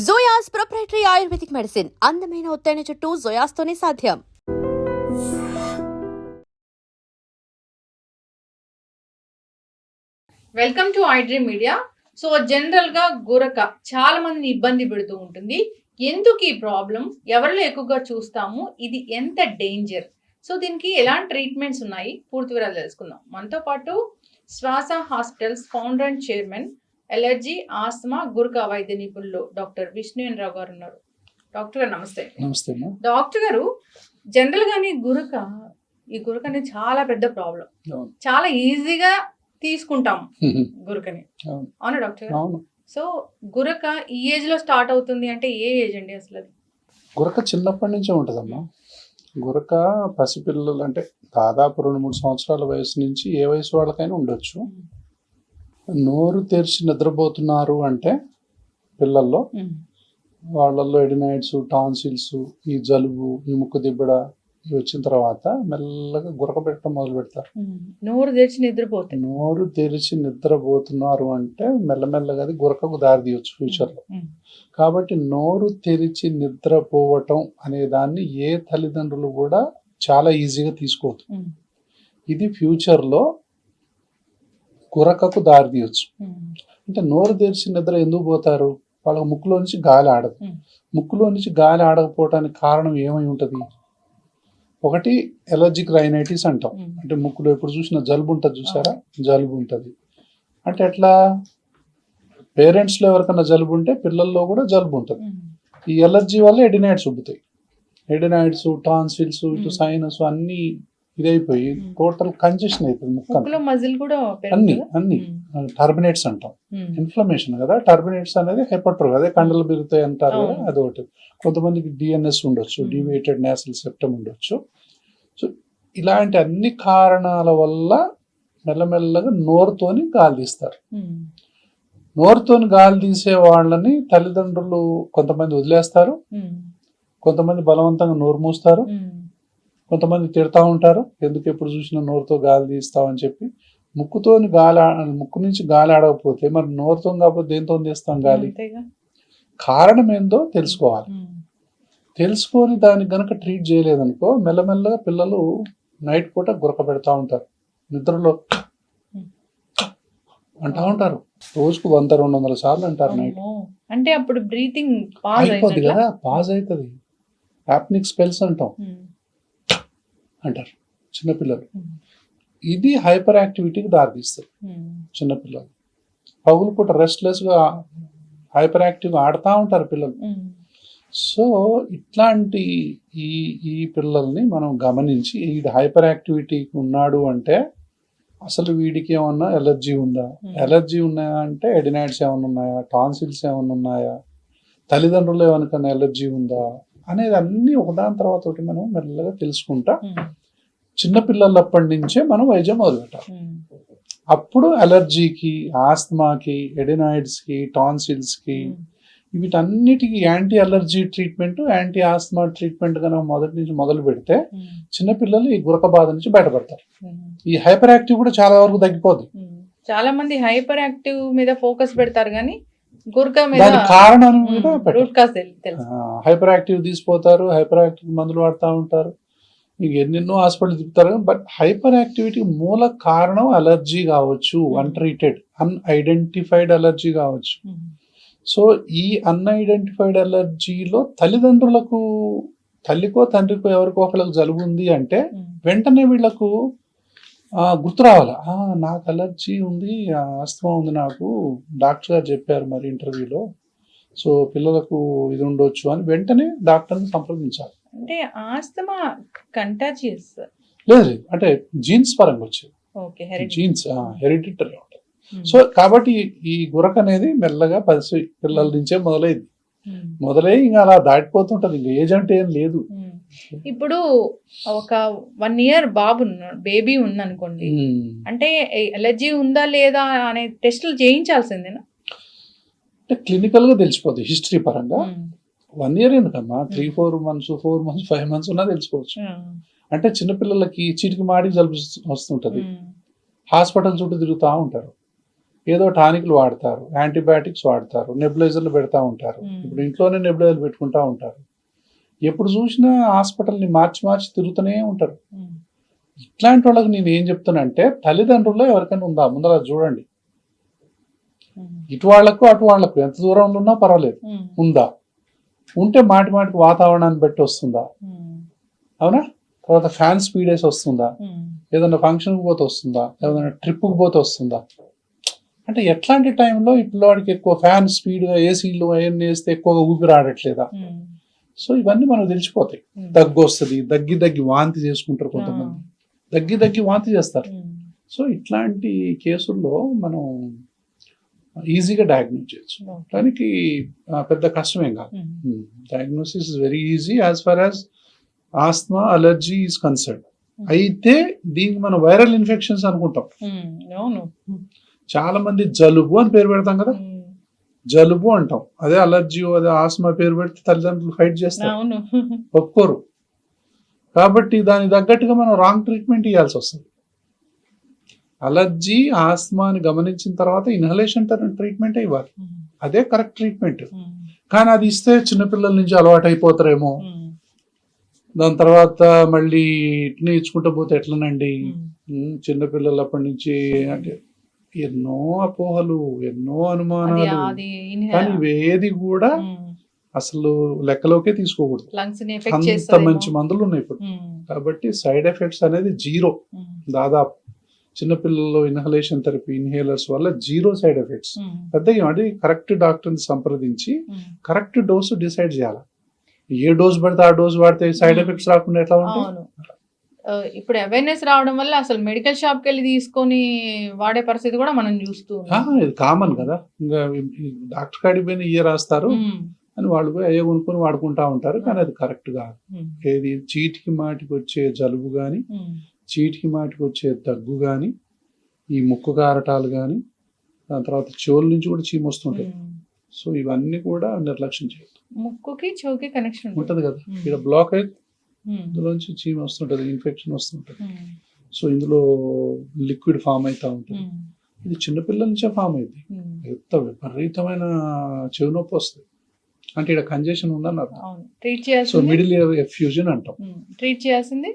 జోయాస్ proprietary ayurvedic medicine అందమైన ఒత్తైన చుట్టూ జోయాస్తోనే సాధ్యం. Welcome to iDream media. So general గా గురక చాలా మందిని ఇబ్బంది పెడుతూ ఉంటుంది. ఎందుకు ఈ ప్రాబ్లం, ఎవరిలో ఎక్కువగా చూస్తాము, ఇది ఎంత డేంజర్, సో దీనికి ఎలాంటి ట్రీట్మెంట్స్ ఉన్నాయి, పూర్తి వివరాలు తెలుసుకుందాం. మనతో పాటు శ్వాస hospitals founder and chairman, allergy, asthma, గురక వైద్య నిపుణులు డాక్టర్ విష్ణువేన్ రావు గారు ఉన్నారు. డాక్టర్ గారు నమస్తే. నమస్తే. డాక్టర్ గారు, జనరల్ గానే ఈ గురక అనేది చాలా పెద్ద ప్రాబ్లం. చాలా ఈజీగా తీసుకుంటాం గురకని, అవునా డాక్టర్? సో గురక ఈ ఏజ్ లో స్టార్ట్ అవుతుంది అంటే ఏ ఏజ్ అండి అసలు? అది గురక చిన్నప్పటి నుంచే ఉంటుందమ్మా. గురక పసిపిల్లలు అంటే దాదాపు 2-3 సంవత్సరాల వయసు నుంచి ఏ వయసు వాళ్ళకైనా ఉండొచ్చు. నోరు తెరిచి నిద్రపోతున్నారు అంటే పిల్లల్లో, వాళ్ళల్లో ఎడినాయిడ్స్, టాన్సిల్స్, ఈ జలుబు, ఈ ముక్కు దిబ్బడ వచ్చిన తర్వాత మెల్లగా గురక పెట్టడం మొదలు పెడతారు. నోరు తెరిచి నిద్రపోతున్నారు అంటే మెల్లమెల్లగా అది గురకకు దారి తీయొచ్చు ఫ్యూచర్లో. కాబట్టి నోరు తెరిచి నిద్రపోవటం అనే దాన్ని ఏ తల్లిదండ్రులు కూడా చాలా ఈజీగా తీసుకోవద్దు. ఇది ఫ్యూచర్లో గురకకు దారి తీయొచ్చు. అంటే నోరు తెరిచి నిద్ర ఎందుకు పోతారు? వాళ్ళ ముక్కులో నుంచి గాలి ఆడదు. ముక్కులో నుంచి గాలి ఆడకపోవటానికి కారణం ఏమై ఉంటుంది? ఒకటి ఎలర్జిక్ రైనైటిస్ అంటాం. అంటే ముక్కులో ఎప్పుడు చూసినా జలుబు ఉంటుంది, చూసారా? జలుబు ఉంటుంది. అంటే ఎట్లా? పేరెంట్స్లో ఎవరికైనా జలుబు ఉంటే పిల్లల్లో కూడా జలుబు ఉంటుంది. ఈ ఎలర్జీ వల్ల ఎడినాయిడ్స్ ఉబ్బుతాయి. ఎడినాయిడ్స్, టాన్సిల్స్, ఇటు సైనస్ అన్ని ఇదైపోయి టోటల్ కంజెషన్ అవుతుంది ముక్క. అన్ని టర్బినేట్స్ అంటాం. ఇన్ఫ్లమేషన్ కదా. టర్బినేట్స్ అనేది హెపట్రో, అదే కండలు పెరుగుతాయి అంటారు కదా, అదొకటి. కొంతమందికి డిఎన్ఎస్ ఉండొచ్చు, డివియేటెడ్ నేసల్ సెప్టమ్ ఉండొచ్చు. సో ఇలాంటి అన్ని కారణాల వల్ల మెల్లమెల్లగా నోరుతోని గాలి తీస్తారు. నోరుతోని గాలి తీసే వాళ్ళని తల్లిదండ్రులు కొంతమంది వదిలేస్తారు, కొంతమంది బలవంతంగా నోరు మూస్తారు, కొంతమంది తిడతా ఉంటారు, ఎందుకు ఎప్పుడు చూసినా నోరుతో గాలి తీస్తామని చెప్పి. ముక్కు నుంచి గాలి ఆడకపోతే మరి నోరుతో కాకపోతే దేంతో తీస్తాం గాలి? కారణం ఏందో తెలుసుకోవాలి. తెలుసుకొని దానికి గనక ట్రీట్ చేయలేదనుకో మెల్లమెల్లగా పిల్లలు నైట్ పూట గురక పెడతా ఉంటారు, నిద్రలో అంటా ఉంటారు. రోజుకు 100-200 సార్లు అంటారు నైట్. అంటే అప్పుడు బ్రీతింగ్ అయిపోద్ది కదా, పాజ్ అవుతుంది. యాప్నిక్ స్పెల్స్ అంటాం అంటారు చిన్నపిల్లలు. ఇది హైపర్ యాక్టివిటీకి దారితీస్తుంది. చిన్నపిల్లలు పగులు పూట రెస్ట్లెస్గా హైపర్ యాక్టివ్గా ఆడుతూ ఉంటారు పిల్లలు. సో ఇట్లాంటి ఈ పిల్లల్ని మనం గమనించి వీడి హైపర్ యాక్టివిటీకి ఉన్నాడు అంటే అసలు వీడికి ఏమన్నా ఎలర్జీ ఉందా, ఎలర్జీ ఉన్నాయా అంటే ఎడినాయిడ్స్ ఏమైనా ఉన్నాయా, టాన్సిల్స్ ఏమైనా ఉన్నాయా, తల్లిదండ్రులు ఏమనుకన్నా ఎలర్జీ ఉందా అనేది అన్ని ఒకదాని తర్వాత ఒకటి మనం మెల్లగా తెలుసుకుంటా చిన్నపిల్లలప్పటి నుంచే మనం వైద్యం మొదలుపెట్టాలి. అప్పుడు అలర్జీకి, ఆస్తమాకి, ఎడినాయిడ్స్కి, టాన్సిల్స్కి, వీటన్నిటికీ anti allergy treatment, anti asthma treatment కనుక మొదటి నుంచి మొదలు పెడితే చిన్నపిల్లలు ఈ గురక బాధ నుంచి బయటపడతారు. ఈ హైపర్ యాక్టివ్ కూడా చాలా వరకు తగ్గిపోద్ది. చాలా మంది హైపర్ యాక్టివ్ మీద ఫోకస్ పెడతారు కానీ గురక మీద కారణం మీద హైపర్ యాక్టివ్ తీసిపోతారు, హైపర్ యాక్టివ్ మందులు వాడుతూ ఉంటారు, మీకు ఎన్నెన్నో హాస్పిటల్ తిప్పుతారు. బట్ హైపర్ యాక్టివిటీ మూల కారణం అలర్జీ కావచ్చు, అన్ట్రీటెడ్ అన్ఐడెంటిఫైడ్ అలర్జీ కావచ్చు. సో ఈ అన్ఐడెంటిఫైడ్ అలర్జీలో తల్లిదండ్రులకు, తల్లికో తండ్రికో ఎవరికో ఒకరికి జలుబు ఉంది అంటే వెంటనే వీళ్ళకు గుర్తు రావాలి, నాకు అలర్జీ ఉంది, ఆస్తమా ఉంది, నాకు డాక్టర్ గారు చెప్పారు మరి ఇంటర్వ్యూలో, సో పిల్లలకు ఇది ఉండొచ్చు అని వెంటనే డాక్టర్ని సంప్రదించాలి. అంటే ఆస్తమా కంటాజియస్ లేదు, అంటే జీన్స్ పరంగా వచ్చేది. జీన్స్ హెరిడిటరీ ఉంటుంది. సో కాబట్టి ఈ గురక అనేది మెల్లగా పిల్లల నుంచే మొదలై ఇంకా అలా దాటిపోతుంటది. ఇంకా ఏజ్ అంటే ఏం లేదు. ఇప్పుడు ఒక 1 year బేబీ ఉందనుకోండి, అంటే ఎలర్జీ ఉందా లేదా అనే టెస్టులు చేయించాల్సిందేనా? అంటే క్లినికల్ గా తెలిసిపోతుంది హిస్టరీ పరంగా. 1 year ఎందుకమ్మా, 3-4 months, 4 months, 5 months ఉన్నా తెలుసుకోవచ్చు. అంటే చిన్నపిల్లలకి చీటికి మాడి జలుబు వస్తుంటది, హాస్పిటల్ చుట్టూ తిరుగుతూ ఉంటారు. ఏదో టానిక్లు వాడతారు, యాంటీబయాటిక్స్ వాడతారు, నెబులైజర్లు పెడతా ఉంటారు. ఇప్పుడు ఇంట్లోనే నెబులైజర్లు పెట్టుకుంటా ఉంటారు. ఎప్పుడు చూసినా హాస్పిటల్ని మార్చి మార్చి తిరుగుతూనే ఉంటారు. ఇట్లాంటి వాళ్ళకి నేను ఏం చెప్తానంటే, తల్లిదండ్రుల్లో ఎవరికైనా ఉందా ముందర చూడండి. ఇటు వాళ్లకు అటు వాళ్లకు ఎంత దూరంలో ఉన్నా పర్వాలేదు, ఉందా? ఉంటే మాటి మాటికి వాతావరణాన్ని బట్టి వస్తుందా? అవునా? తర్వాత ఫ్యాన్ స్పీడ్ వేసి వస్తుందా? ఏదైనా ఫంక్షన్కి పోతే వస్తుందా? ఏదైనా ట్రిప్కి పోతే వస్తుందా? అంటే ఎట్లాంటి టైంలో ఈ పిల్లవాడికి ఎక్కువ ఫ్యాన్ స్పీడ్గా ఏసీలు అవన్నీ వేస్తే ఎక్కువగా ఊపిరి ఆడట్లేదా? సో ఇవన్నీ మనకు తెలిసిపోతాయి. దగ్గు వస్తుంది, దగ్గి వాంతి చేసుకుంటారు కొంతమంది, దగ్గి వాంతి చేస్తారు. సో ఇట్లాంటి కేసుల్లో మనం ఈజీగా డయాగ్నోస్ చేయొచ్చు. దానికి పెద్ద కష్టమేం కాదు. Diagnosis is very easy as far as asthma allergy is concern. అయితే దీనికి మనం వైరల్ ఇన్ఫెక్షన్స్ అనుకుంటాం. చాలా మంది జలుబు అని పేరు పెడతాం కదా, జలుబు అంటాం. అదే అలర్జీ అదే ఆస్మా పేరు పెడితే తల్లిదండ్రులు ఫైట్ చేస్తారు, ఒప్పుకోరు. కాబట్టి దానికి తగ్గట్టుగా మనం రాంగ్ ట్రీట్మెంట్ ఇవ్వాల్సి వస్తుంది. అలర్జీ ఆస్మాని గమనించిన తర్వాత ఇన్హలేషన్ ట్రీట్మెంట్ ఇవ్వాలి, అదే కరెక్ట్ ట్రీట్మెంట్. కానీ అది ఇస్తే చిన్నపిల్లల నుంచి అలవాటు అయిపోతారేమో, దాని తర్వాత మళ్ళీ ఇట్నే ఇచ్చుకుంటూ పోతే ఎట్లనండి. చిన్నపిల్లలు అప్పటి నుంచి అంటే ఎన్నో అపోహలు, ఎన్నో అనుమానాలు, కానీ ఏది కూడా అసలు లెక్కలోకే తీసుకోకూడదు. అంత మంచి మందులు ఉన్నాయి ఇప్పుడు. కాబట్టి సైడ్ ఎఫెక్ట్స్ అనేది జీరో దాదాపు. చిన్నపిల్లల్లో ఇన్హలేషన్ థెరపీ ఇన్హేలర్స్ వల్ల జీరో సైడ్ ఎఫెక్ట్స్. పెద్దగా అంటే కరెక్ట్ డాక్టర్ని సంప్రదించి కరెక్ట్ డోసు డిసైడ్ చేయాలి. ఏ డోస్ పడితే ఆ డోస్ వాడితే సైడ్ ఎఫెక్ట్స్ రాకుండా ఎట్లా ఉంటాయి? ఇప్పుడు అవేర్నెస్ రావడం వల్ల అసలు మెడికల్ షాప్ కి వెళ్ళి తీసుకొని వాడే పరిస్థితి కూడా మనం చూస్తూ ఇది కామన్ కదా. ఇంకా డాక్టర్ కాడికి పోయిన ఇయర్ రాస్తారు అని వాళ్ళు పోయి అయ్యే కొనుక్కొని వాడుకుంటా ఉంటారు. కానీ అది కరెక్ట్ కాదు. ఏది చీటికి మాటికి వచ్చే జలుబు కానీ, చీటికి మాటికి వచ్చే దగ్గు కానీ, ఈ ముక్కు కారటాలు కానీ, దాని తర్వాత చెవుల నుంచి కూడా చీమ వస్తుంటాయి. సో ఇవన్నీ కూడా నిర్లక్ష్యం చేయదు. ముక్కుకి చెవుకి కనెక్షన్ ఉంటుంది కదా, ఇక్కడ బ్లాక్ అయితే ఇందులోంచి చీమ వస్తుంటది, ఇన్ఫెక్షన్ వస్తుంటది. సో ఇందులో లిక్విడ్ ఫామ్ అవుతా ఉంటుంది. ఇది చిన్నపిల్లల నుంచే ఫామ్ అయింది. ఎంత విపరీతమైన చెవి నొప్పి వస్తుంది. అంటే ఇక్కడ కంజెషన్ ఉందన్నారు. సో మిడిల్ ఇయర్ ఎఫ్యూజన్ అంటాం. ట్రీట్ చేయాల్సింది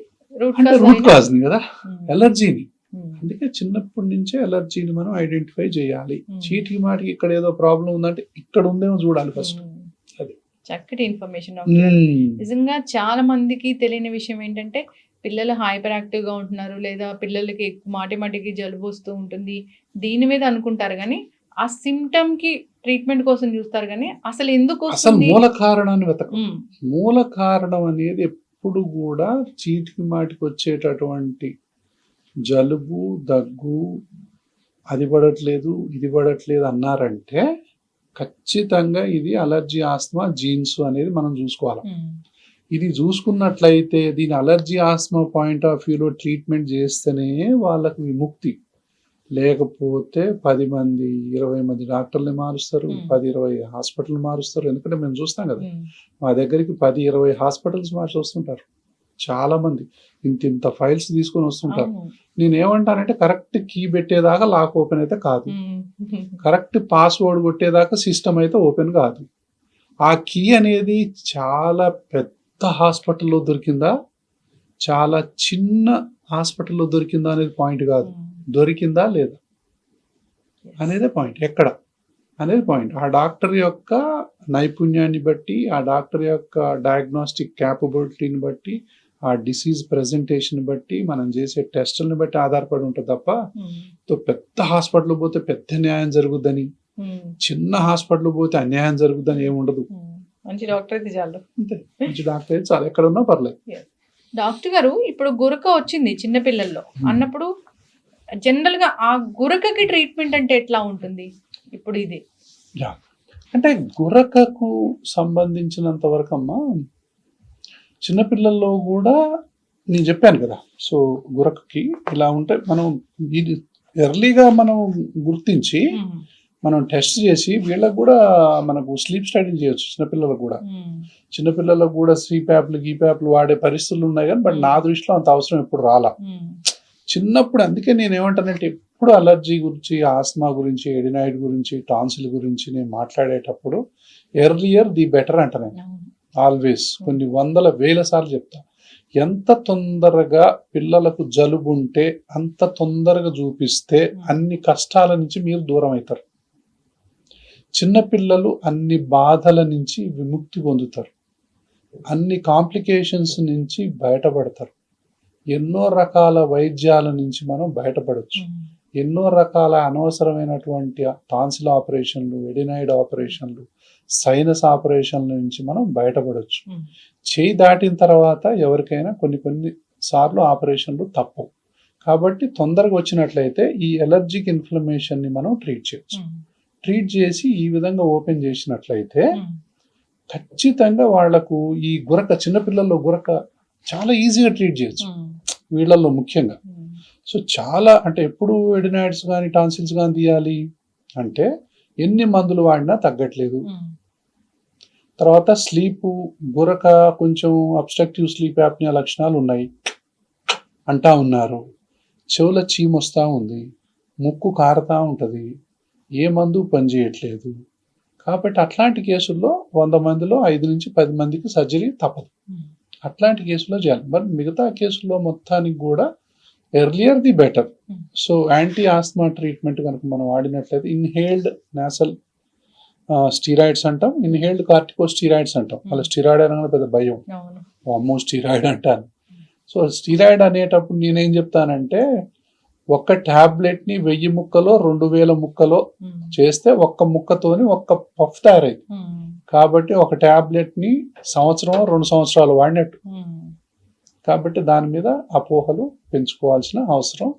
రూట్ కాజ్ ని కదా, ఎలర్జీని. అందుకే చిన్నప్పటి నుంచే ఎలర్జీని మనం ఐడెంటిఫై చేయాలి. చీటికి మాటికి ఇక్కడ ఏదో ప్రాబ్లం ఉందంటే ఇక్కడ ఉందేమో చూడాలి ఫస్ట్. అది చక్కటి ఇన్ఫర్మేషన్. నిజంగా చాలా మందికి తెలియని విషయం ఏంటంటే, పిల్లలు హైపర్ యాక్టివ్ గా ఉంటున్నారు, లేదా పిల్లలకి మాటికి జలుబు వస్తూ ఉంటుంది, దీని మీద అనుకుంటారు కానీ ఆ సిమ్టమ్ కి ట్రీట్మెంట్ కోసం చూస్తారు. కానీ అసలు ఎందుకు అసలు మూల కారణాన్ని వెతకం. మూల కారణం అనేది ఎప్పుడు కూడా చీటికి మాటికి వచ్చేటటువంటి జలుబు దగ్గు, అది పడట్లేదు ఇది పడట్లేదు అన్నారంటే ఖచ్చితంగా ఇది అలర్జీ ఆస్మా జీన్స్ అనేది మనం చూసుకోవాలి. ఇది చూసుకున్నట్లయితే దీని అలర్జీ ఆస్మా పాయింట్ ఆఫ్ వ్యూలో ట్రీట్మెంట్ చేస్తేనే వాళ్ళకు విముక్తి. లేకపోతే 10 మంది 20 మంది డాక్టర్ని మారుస్తారు, 10-20 హాస్పిటల్ మారుస్తారు. ఎందుకంటే మేము చూస్తాం కదా, మా దగ్గరికి 10-20 హాస్పిటల్స్ మార్చి వస్తుంటారు. చాలా మంది ఇంత ఫైల్స్ తీసుకొని వస్తుంటారు. నేనేమంటానంటే కరెక్ట్ కీ పెట్టేదాకా లాక్ ఓపెన్ అయితే కాదు, కరెక్ట్ పాస్వర్డ్ కొట్టేదాకా సిస్టమ్ అయితే ఓపెన్ కాదు. ఆ కీ అనేది చాలా పెద్ద హాస్పిటల్లో దొరికిందా, చాలా చిన్న హాస్పిటల్లో దొరికిందా అనేది పాయింట్ కాదు, దొరికిందా లేదా అనేదే పాయింట్. ఎక్కడ అనేది పాయింట్. ఆ డాక్టర్ యొక్క నైపుణ్యాన్ని బట్టి, ఆ డాక్టర్ యొక్క డయాగ్నోస్టిక్ క్యాపబిలిటీని బట్టి, ఆ డిసీజ్ ప్రెజెంటేషన్ బట్టి, మనం చేసే టెస్టులను బట్టి ఆధారపడి ఉంటుంది తప్ప పెద్ద హాస్పిటల్ పోతే పెద్ద న్యాయం జరుగుద్దని, చిన్న హాస్పిటల్ పోతే అన్యాయం జరుగుద్దని ఏముండదు. మంచి డాక్టర్ అయితే చాలు, అంతే. మంచి డాక్టర్ అయితే చాలు, ఎక్కడ ఉన్నా పర్లేదు. డాక్టర్ గారు, ఇప్పుడు గురక వచ్చింది చిన్నపిల్లల్లో అన్నప్పుడు జనరల్ గా ఆ గురకకి ట్రీట్మెంట్ అంటే ఎట్లా ఉంటుంది? ఇప్పుడు ఇది అంటే గురకకు సంబంధించినంత వరకు అమ్మా, చిన్నపిల్లల్లో కూడా నేను చెప్పాను కదా. సో గురకకి ఇలా ఉంటే మనం ఇది ఎర్లీగా మనం గుర్తించి మనం టెస్ట్ చేసి వీళ్ళకి కూడా మనకు స్లీప్ స్టడీ చేయొచ్చు. చిన్నపిల్లలకు కూడా సిప్యాప్లు గీప్యాప్లు వాడే పరిస్థితులు ఉన్నాయి కానీ, బట్ నా దృష్టిలో అంత అవసరం ఎప్పుడు రాలా చిన్నప్పుడు. అందుకే నేను ఏమంటానంటే ఎప్పుడు అలర్జీ గురించి, ఆస్మా గురించి, ఎడినాయిడ్ గురించి, టాన్సిల్ గురించి నేను మాట్లాడేటప్పుడు ఎర్లియర్ ది బెటర్ అంట నేను ఆల్వేస్. కొన్ని వందల వేల సార్లు చెప్తా. ఎంత తొందరగా పిల్లలకు జలుబు ఉంటే అంత తొందరగా చూపిస్తే అన్ని కష్టాల నుంచి మీరు దూరం అవుతారు. చిన్నపిల్లలు అన్ని బాధల నుంచి విముక్తి పొందుతారు, అన్ని కాంప్లికేషన్స్ నుంచి బయటపడతారు, ఎన్నో రకాల వైద్యాల నుంచి మనం బయటపడవచ్చు, ఎన్నో రకాల అనవసరమైనటువంటి టాన్సిల్ ఆపరేషన్లు, ఎడినాయిడ్ ఆపరేషన్లు, సైనస్ ఆపరేషన్ల నుంచి మనం బయటపడవచ్చు. చేయి దాటిన తర్వాత ఎవరికైనా కొన్ని సార్లు ఆపరేషన్లు తప్పవు. కాబట్టి తొందరగా వచ్చినట్లయితే ఈ ఎలర్జిక్ ఇన్ఫ్లమేషన్ ని మనం ట్రీట్ చేయొచ్చు. ట్రీట్ చేసి ఈ విధంగా ఓపెన్ చేసినట్లయితే ఖచ్చితంగా వాళ్లకు ఈ గురక, చిన్నపిల్లల్లో గురక చాలా ఈజీగా ట్రీట్ చేయొచ్చు వీళ్ళల్లో ముఖ్యంగా. సో చాలా అంటే ఎప్పుడు ఎడినాయిడ్స్ కానీ టాన్సిల్స్ కానీ తీయాలి అంటే ఎన్ని మందులు వాడినా తగ్గట్లేదు. తర్వాత స్లీపు, గురక, కొంచెం అబ్స్ట్రక్టివ్ స్లీప్ యాప్నియా లక్షణాలు ఉన్నాయి అంటా ఉన్నారు, చెవుల చీమొస్తా ఉంది, ముక్కు కారుతా ఉంటుంది, ఏ మందు పనిచేయట్లేదు. కాబట్టి అట్లాంటి కేసుల్లో 100 మందిలో 5 నుంచి 10 మందికి సర్జరీ తప్పదు. అట్లాంటి కేసులో చేయాలి. మరి మిగతా కేసుల్లో మొత్తానికి కూడా earlier the better. So anti asthma treatment కనుక మనం వాడినట్లయితే ఇన్హేల్డ్ నాసల్ స్టీరాయిడ్స్ అంటాం, ఇన్హేల్డ్ కార్టికో స్టీరాయిడ్స్ అంటాం. అలా స్టీరాయిడ్ అనగానే పెద్ద భయం, అమ్మో స్టీరాయిడ్ అంటాను. సో స్టీరాయిడ్ అనేటప్పుడు నేనేం చెప్తానంటే ఒక్క టాబ్లెట్ ని 1000 ముక్కలో 2000 ముక్కలో చేస్తే ఒక్క ముక్కతోని ఒక్క పఫ్ తయారైంది. కాబట్టి ఒక టాబ్లెట్ ని 1-2 సంవత్సరాలు వాడినట్టు. కాబట్టి దాని మీద అపోహలు పెంచుకోవాల్సిన అవసరం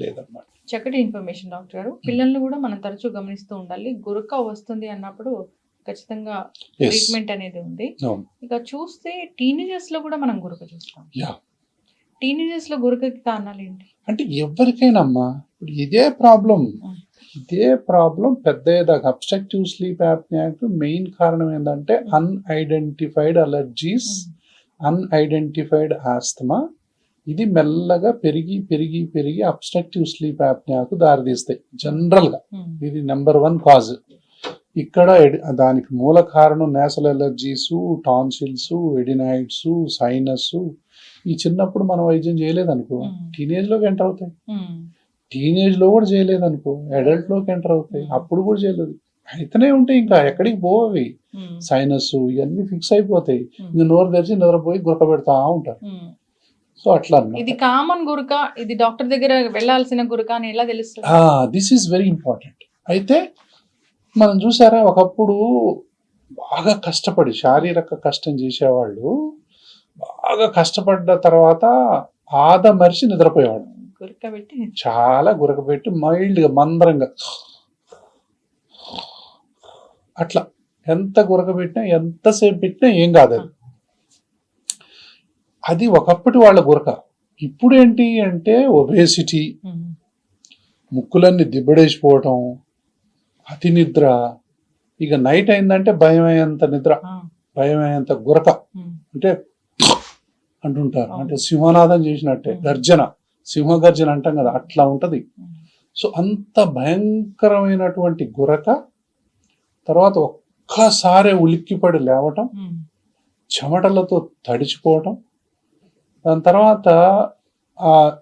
లేదన్నమాట. చక్కటి ఇన్ఫర్మేషన్ డాక్టర్ గారు. పిల్లల్ని కూడా మనం తరచూ గమనిస్తూ ఉండాలి. గురక వస్తుంది అన్నప్పుడు ఖచ్చితంగా ట్రీట్మెంట్ అనేది ఉంది. ఇక చూస్తే టీనేజర్స్ లో కూడా మనం గురక చూస్తాం. టీనేజర్స్ లో గురకకి కారణాలు ఏంటి? అంటే ఎవరికైనామ్మా ఇప్పుడు ఇదే ప్రాబ్లం పెద్దదాకా అబ్స్ట్రక్టివ్ స్లీప్ యాప్నియాకి మెయిన్ కారణం ఏంటంటే అన్ఐడెంటిఫైడ్ అలర్జీస్, అన్ఐడెంటిఫైడ్ ఆస్తమా. ఇది మెల్లగా పెరిగి పెరిగి పెరిగి అబ్స్ట్రక్టివ్ స్లీప్ యాప్నియాకు దారితీస్తాయి. జనరల్ గా ఇది నెంబర్ 1 కాజ్. ఇక్కడ దానికి మూల కారణం nasal allergies, tonsils, adenoids, sinus. ఈ చిన్నప్పుడు మనం వైద్యం చేయలేదనుకో టీనేజ్ లోకి ఎంటర్ అవుతాయి, టీనేజ్ లో కూడా చేయలేదనుకో అడల్ట్ లోకి ఎంటర్ అవుతాయి, అప్పుడు కూడా చేయలేదు, అయితేనే ఉంటాయి, ఇంకా ఎక్కడికి పోవి. సైనస్ ఇవన్నీ ఫిక్స్ అయిపోతాయి, ఇంకా నోరు తెరిచి నిద్రపోయి గురక పెడతా ఉంటారు. సో అట్లా ఇది కామన్ గురక, ఇది డాక్టర్ దగ్గర వెళ్ళాల్సిన గురక అని ఎలా తెలుస్తుంది? This is very important. అయితే మనం చూసారా ఒకప్పుడు బాగా కష్టపడి శారీరక కష్టం చేసేవాళ్ళు బాగా కష్టపడ్డ తర్వాత మరిచి నిద్రపోయేవాడు. గురక పెట్టి చాలా గురక పెట్టి మైల్డ్గా మందరంగా అట్లా ఎంత గురక పెట్టినా ఎంతసేపు పెట్టినా ఏం కాదు. అది ఒకప్పటి వాళ్ళ గురక. ఇప్పుడు ఏంటి అంటే ఒబేసిటీ, ముక్కులన్నీ దిబ్బడేసిపోవటం, అతి నిద్ర, ఇక నైట్ అయిందంటే భయమయ్యేంత నిద్ర, భయమయ్యేంత గురక. అంటే అంటుంటారు అంటే సింహనాదం చేసినట్టే గర్జన, సింహగర్జన అంటాం కదా, అట్లా ఉంటది. సో అంత భయంకరమైనటువంటి గురక. తర్వాత ఒక్కసారి ఉలిక్కిపడి లేవటం, చెమటలతో తడిచిపోవటం, దాని తర్వాత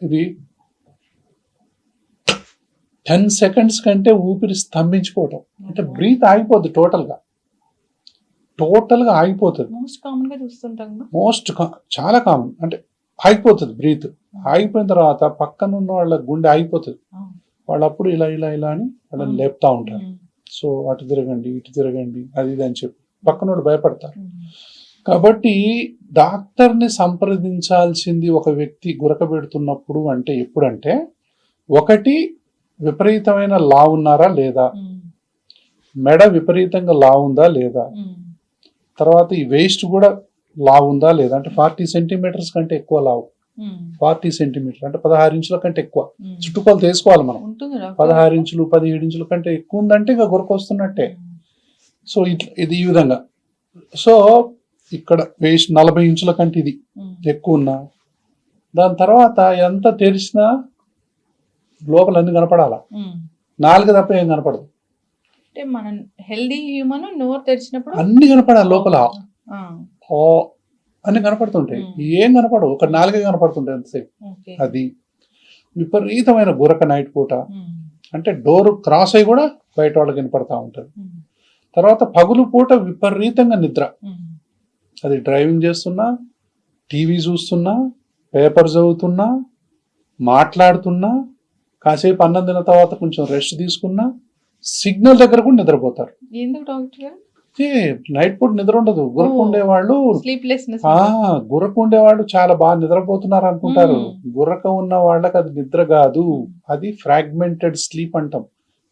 ఇది 10 సెకండ్స్ కంటే ఊపిరి స్తంభించిపోవటం, అంటే బ్రీత్ ఆగిపోద్ది, టోటల్గా ఆగిపోతుంది. చాలా కామన్, అంటే ఆగిపోతుంది బ్రీత్. ఆగిపోయిన తర్వాత పక్కన ఉన్న వాళ్ళ గుండె ఆగిపోతుంది. వాళ్ళు అప్పుడు ఇలా ఇలా ఇలా అని వాళ్ళని లేపుతా ఉంటారు. సో అటు తిరగండి, ఇటు తిరగండి, అది ఇది అని చెప్పి పక్కన వాళ్ళు భయపడతారు. కాబట్టి డాక్టర్ని సంప్రదించాల్సింది ఒక వ్యక్తి గురక పెడుతున్నప్పుడు అంటే ఎప్పుడంటే, ఒకటి విపరీతమైన లావు ఉన్నారా లేదా, మెడ విపరీతంగా లావు ఉందా లేదా, తర్వాత ఈ వేస్ట్ కూడా లావు ఉందా లేదా, అంటే 40 సెంటీమీటర్స్ కంటే ఎక్కువ లావు, 40 సెంటీమీటర్ అంటే 16 ఇంచుల కంటే ఎక్కువ చుట్టుకొలత వేసుకోవాలి మనం. 16 ఇంచులు 17 ఇంచుల కంటే ఎక్కువ ఉందంటే ఇంకా గురక వస్తున్నట్టే. సో ఇది ఈ విధంగా. సో ఇక్కడ వేస్ట్ 40 ఇంచుల కంటే ఇది ఎక్కువ ఉన్నా, దాని తర్వాత ఎంత తెరిచినా లోపల అన్ని కనపడాలా, నాలుగు తప్ప ఏం కనపడదు. అంటే మనం హెల్దీ హ్యూమన్ నోరు తెరిచినప్పుడు అన్ని కనపడాలి లోపల, ఆ, ఓ అన్ని కనపడుతుంటాయి. ఏం కనపడవు, ఒక నాలుగే కనపడుతుంటాయి అంతసేపు. ఓకే. అది విపరీతమైన గురక నైట్ పూట, అంటే డోర్ క్రాస్ అయ్యి కూడా బయట వాళ్ళకి వినపడతా ఉంటుంది. తర్వాత పగులు పూట విపరీతంగా నిద్ర, అది డ్రైవింగ్ చేస్తున్నా, టీవీ చూస్తున్నా, పేపర్ చదువుతున్నా, మాట్లాడుతున్నా, కాసేపు అన్నం తిన్న తర్వాత కొంచెం రెస్ట్ తీసుకున్నా, సిగ్నల్ దగ్గర కూడా నిద్రపోతారు. ఎందుకు డాక్టర్ గారు? నైట్ పూట నిద్ర ఉండదు. గురక ఉండేవాళ్ళు, స్లీప్లెస్నెస్. గురక ఉండేవాళ్ళు చాలా బాగా నిద్రపోతున్నారు అనుకుంటారు. గురక ఉన్న వాళ్ళకి అది నిద్ర కాదు, అది ఫ్రాగ్మెంటెడ్ స్లీప్ అంటాం.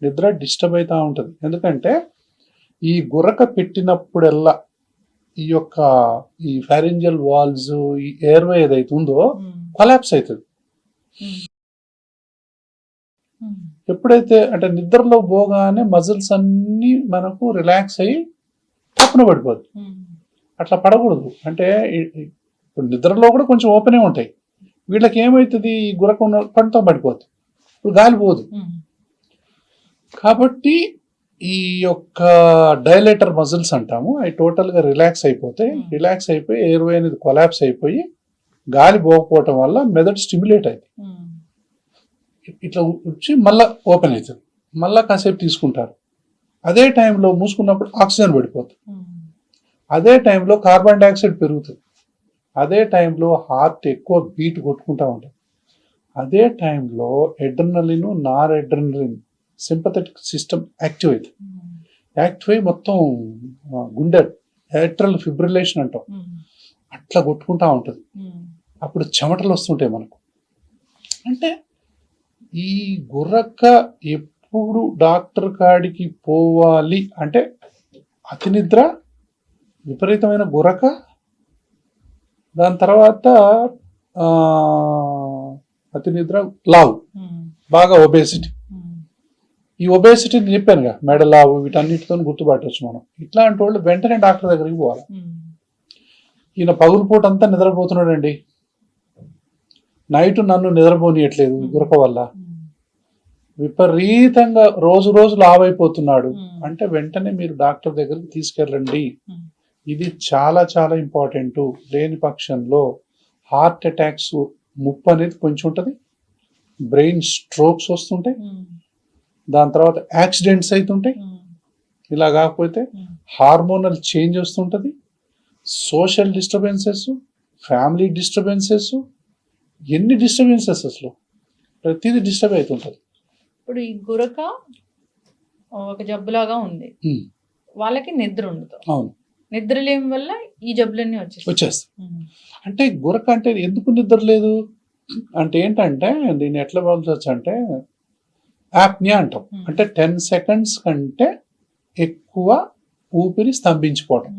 నిద్ర డిస్టర్బ్ అవుతా ఉంటది. ఎందుకంటే ఈ గురక పెట్టినప్పుడల్లా ఈ ఫారింజియల్ వాల్స్, ఈ ఎయిర్వే ఏదైతే ఉందో కొలాప్స్ అవుతుంది. ఎప్పుడైతే అంటే నిద్రలో పోగానే మజిల్స్ అన్ని మనకు రిలాక్స్ అయ్యి పక్కన పడిపోద్ది. అట్లా పడకూడదు. అంటే ఇప్పుడు నిద్రలో కూడా కొంచెం ఓపెనే ఉంటాయి. వీళ్ళకి ఏమవుతుంది, ఈ గురక ఉన్న పంటతో పడిపోద్ది, ఇప్పుడు గాలి పోదు. కాబట్టి ఈ యొక్క డైలేటర్ మజిల్స్ అంటాము, అవి టోటల్గా రిలాక్స్ అయిపోతాయి. రిలాక్స్ అయిపోయి ఎయిర్వే అనేది కొలాప్స్ అయిపోయి గాలి పోకపోవటం వల్ల మెదడు స్టిమ్యులేట్ అయింది. ఇట్లా వచ్చి మళ్ళీ ఓపెన్ అవుతుంది. మళ్ళీ కాసేపు తీసుకుంటారు. అదే టైంలో మూసుకున్నప్పుడు ఆక్సిజన్ పడిపోతుంది. అదే టైంలో కార్బన్ డైఆక్సైడ్ పెరుగుతుంది. అదే టైంలో హార్ట్ ఎక్కువ బీట్ కొట్టుకుంటా ఉంటుంది. అదే టైంలో ఎడ్రినలిన్, నార్ ఎడ్రినలిన్, సింపథెటిక్ సిస్టమ్ యాక్టివ్ అవుతుంది. యాక్టివ్ అయ్యి మొత్తం గుండె ఏట్రల్ ఫిబ్రిలేషన్ అంటాం, అట్లా కొట్టుకుంటా ఉంటుంది. అప్పుడు చెమటలు వస్తుంటాయి మనకు. అంటే ఈ గుర్రక ఎప్పుడు డాక్టర్ కాడికి పోవాలి అంటే అతి నిద్ర, విపరీతమైన గురక, దాని తర్వాత అతి నిద్ర, లావు, బాగా ఒబేసిటీ. ఈ ఒబేసిటీ చెప్పానుగా, మెడ లావు, వీటన్నిటితో గుర్తుపట్టవచ్చు మనం. ఇట్లాంటి వాళ్ళు వెంటనే డాక్టర్ దగ్గరికి పోవాలి. ఈయన పగులు పూట అంతా నిద్రపోతున్నాడండి, నైట్ నన్ను నిద్రపోనియట్లేదు గురక వల్ల, విపరీతంగా రోజు రోజు లావైపోతున్నాడు అంటే వెంటనే మీరు డాక్టర్ దగ్గరికి తీసుకెళ్ళండి. ఇది చాలా చాలా ఇంపార్టెంట్. లేని పక్షంలో హార్ట్ అటాక్స్ ముప్పు అనేది కొంచెం ఉంటుంది, బ్రెయిన్ స్ట్రోక్స్ వస్తుంటాయి, దాని తర్వాత యాక్సిడెంట్స్ అవుతుంటాయి. ఇలా కాకపోతే హార్మోనల్ చేంజ్ వస్తుంటుంది, సోషల్ డిస్టర్బెన్సెస్, ఫ్యామిలీ డిస్టర్బెన్సెస్, ఎన్ని డిస్టర్బెన్సెస్, అసలు ప్రతిదీ డిస్టర్బ్ అవుతుంటుంది. ఇప్పుడు ఈ గురక ఒక జబ్బులాగా ఉంది, వాళ్ళకి నిద్ర ఉండదు. అవును, నిద్ర లేని వల్ల ఈ జబ్బులన్నీ వచ్చేస్తాయి. అంటే గురక అంటే ఎందుకు నిద్ర లేదు అంటే ఏంటంటే, దీన్ని ఎట్లా భావించవచ్చు అంటే యాప్నియా అంటాం. అంటే 10 seconds కంటే ఎక్కువ ఊపిరి స్తంభించిపోవడం.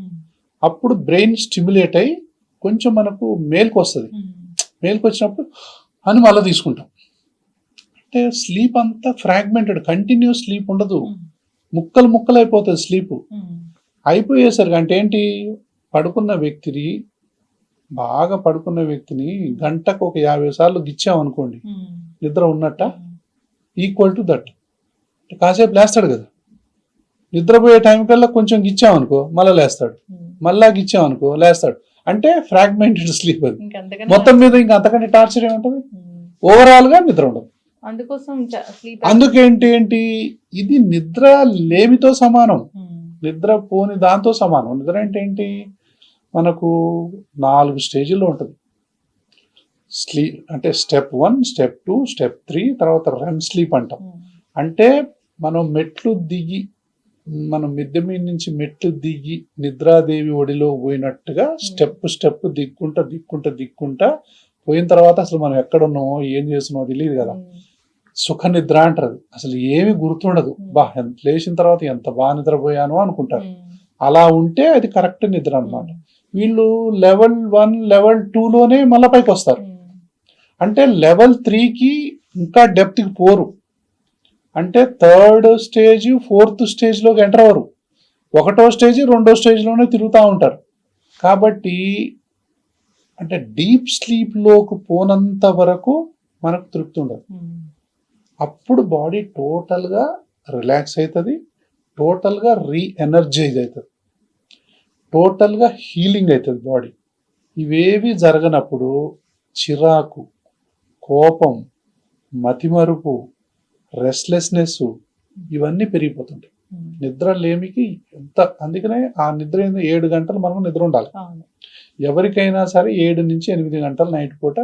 అప్పుడు బ్రెయిన్ స్టిమ్యులేట్ అయ్యి కొంచెం మనకు మేలుకు వస్తుంది. మేలుకు వచ్చినప్పుడు అని మళ్ళీ తీసుకుంటాం. అంటే స్లీప్ అంతా ఫ్రాగ్మెంటెడ్, కంటిన్యూస్ స్లీప్ ఉండదు, ముక్కలు ముక్కలు అయిపోతుంది స్లీప్. అయిపోయేసరికి అంటే ఏంటి, బాగా పడుకున్న వ్యక్తిని గంటకు ఒక 50 సార్లు గిచ్చామనుకోండి, నిద్ర ఉన్నట్ట, ఈక్వల్ టు దట్. కాసేపు లేస్తాడు కదా, నిద్రపోయే టైం కల్లా కొంచెం గిచ్చామనుకో మళ్ళీ లేస్తాడు, మళ్ళా గిచ్చామనుకో లేస్తాడు. అంటే ఫ్రాగ్మెంటెడ్ స్లీప్. అది మొత్తం మీద ఇంకా అంతకంటే టార్చర్ ఏముంటుంది, ఓవరాల్ గా నిద్ర ఉండదు. అందుకేంటి ఇది నిద్ర లేమితో సమానం, నిద్ర పోని దాంతో సమానం. నిద్ర అంటే ఏంటి, మనకు 4 స్టేజ్లో ఉంటుంది స్లీప్. అంటే స్టెప్ 1, స్టెప్ 2, స్టెప్ 3, తర్వాత రెమ్ స్లీప్ అంటాం. అంటే మనం మిద్దె మీద నుంచి మెట్లు దిగి నిద్రాదేవి ఒడిలో పోయినట్టుగా స్టెప్ దిక్కుంటా పోయిన తర్వాత అసలు మనం ఎక్కడున్నామో ఏం చేస్తున్నామో తెలియదు కదా, సుఖ నిద్ర అంటారు. అసలు ఏమి గుర్తుండదు, లేచిన తర్వాత ఎంత బాగా నిద్రపోయాను అనుకుంటారు. అలా ఉంటే అది కరెక్ట్ నిద్ర అన్నమాట. వీళ్ళు లెవెల్ 1, లెవెల్ 2లోనే మళ్ళీ పైకి వస్తారు. అంటే లెవెల్ 3కి ఇంకా డెప్త్కి పోరు. అంటే 3rd స్టేజ్ 4th స్టేజ్లోకి ఎంటర్ అవ్వరు. 1వ స్టేజ్ 2వ స్టేజ్లోనే తిరుగుతూ ఉంటారు. కాబట్టి అంటే డీప్ స్లీప్లోకి పోనంత వరకు మనకు తృప్తి ఉండదు. అప్పుడు బాడీ టోటల్గా రిలాక్స్ అవుతుంది, టోటల్గా రీఎనర్జైజ్ అవుతుంది, టోటల్గా హీలింగ్ అవుతుంది బాడీ. ఇవేవి జరగనప్పుడు చిరాకు, కోపం, మతిమరుపు, రెస్ట్లెస్నెస్ ఇవన్నీ పెరిగిపోతుంటాయి. నిద్ర లేమికి ఎంత, అందుకనే ఆ నిద్ర 7 గంటలు మనకు నిద్ర ఉండాలి. ఎవరికైనా సరే 7 నుంచి 8 గంటలు నైట్ పూట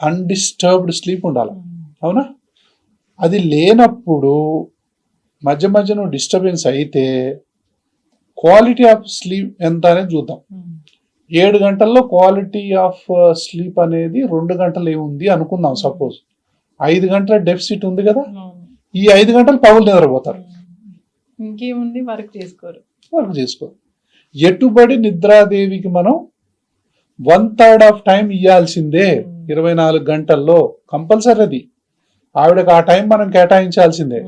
అన్డిస్టర్బ్డ్ స్లీప్ ఉండాలి. అవునా? అది లేనప్పుడు మధ్య మధ్యలో డిస్టర్బెన్స్ అయితే క్వాలిటీ ఆఫ్ స్లీప్ ఎంత అనేది చూద్దాం. 7 గంటల్లో క్వాలిటీ ఆఫ్ స్లీప్ అనేది 2 గంటలు ఏముంది అనుకుందాం. సపోజ్ 5 గంటల డెఫిసిట్ ఉంది కదా, ఈ 5 గంటలు పగులు నిద్రపోతారు, ఇంకేముంది వర్క్ చేసుకోరు. ఎటుబడి నిద్రాదేవికి మనం 1/3 ఆఫ్ టైం ఇవ్వాల్సిందే. 24 గంటల్లో కంపల్సరీ అది ఆవిడకి ఆ టైం మనం కేటాయించాల్సిందే.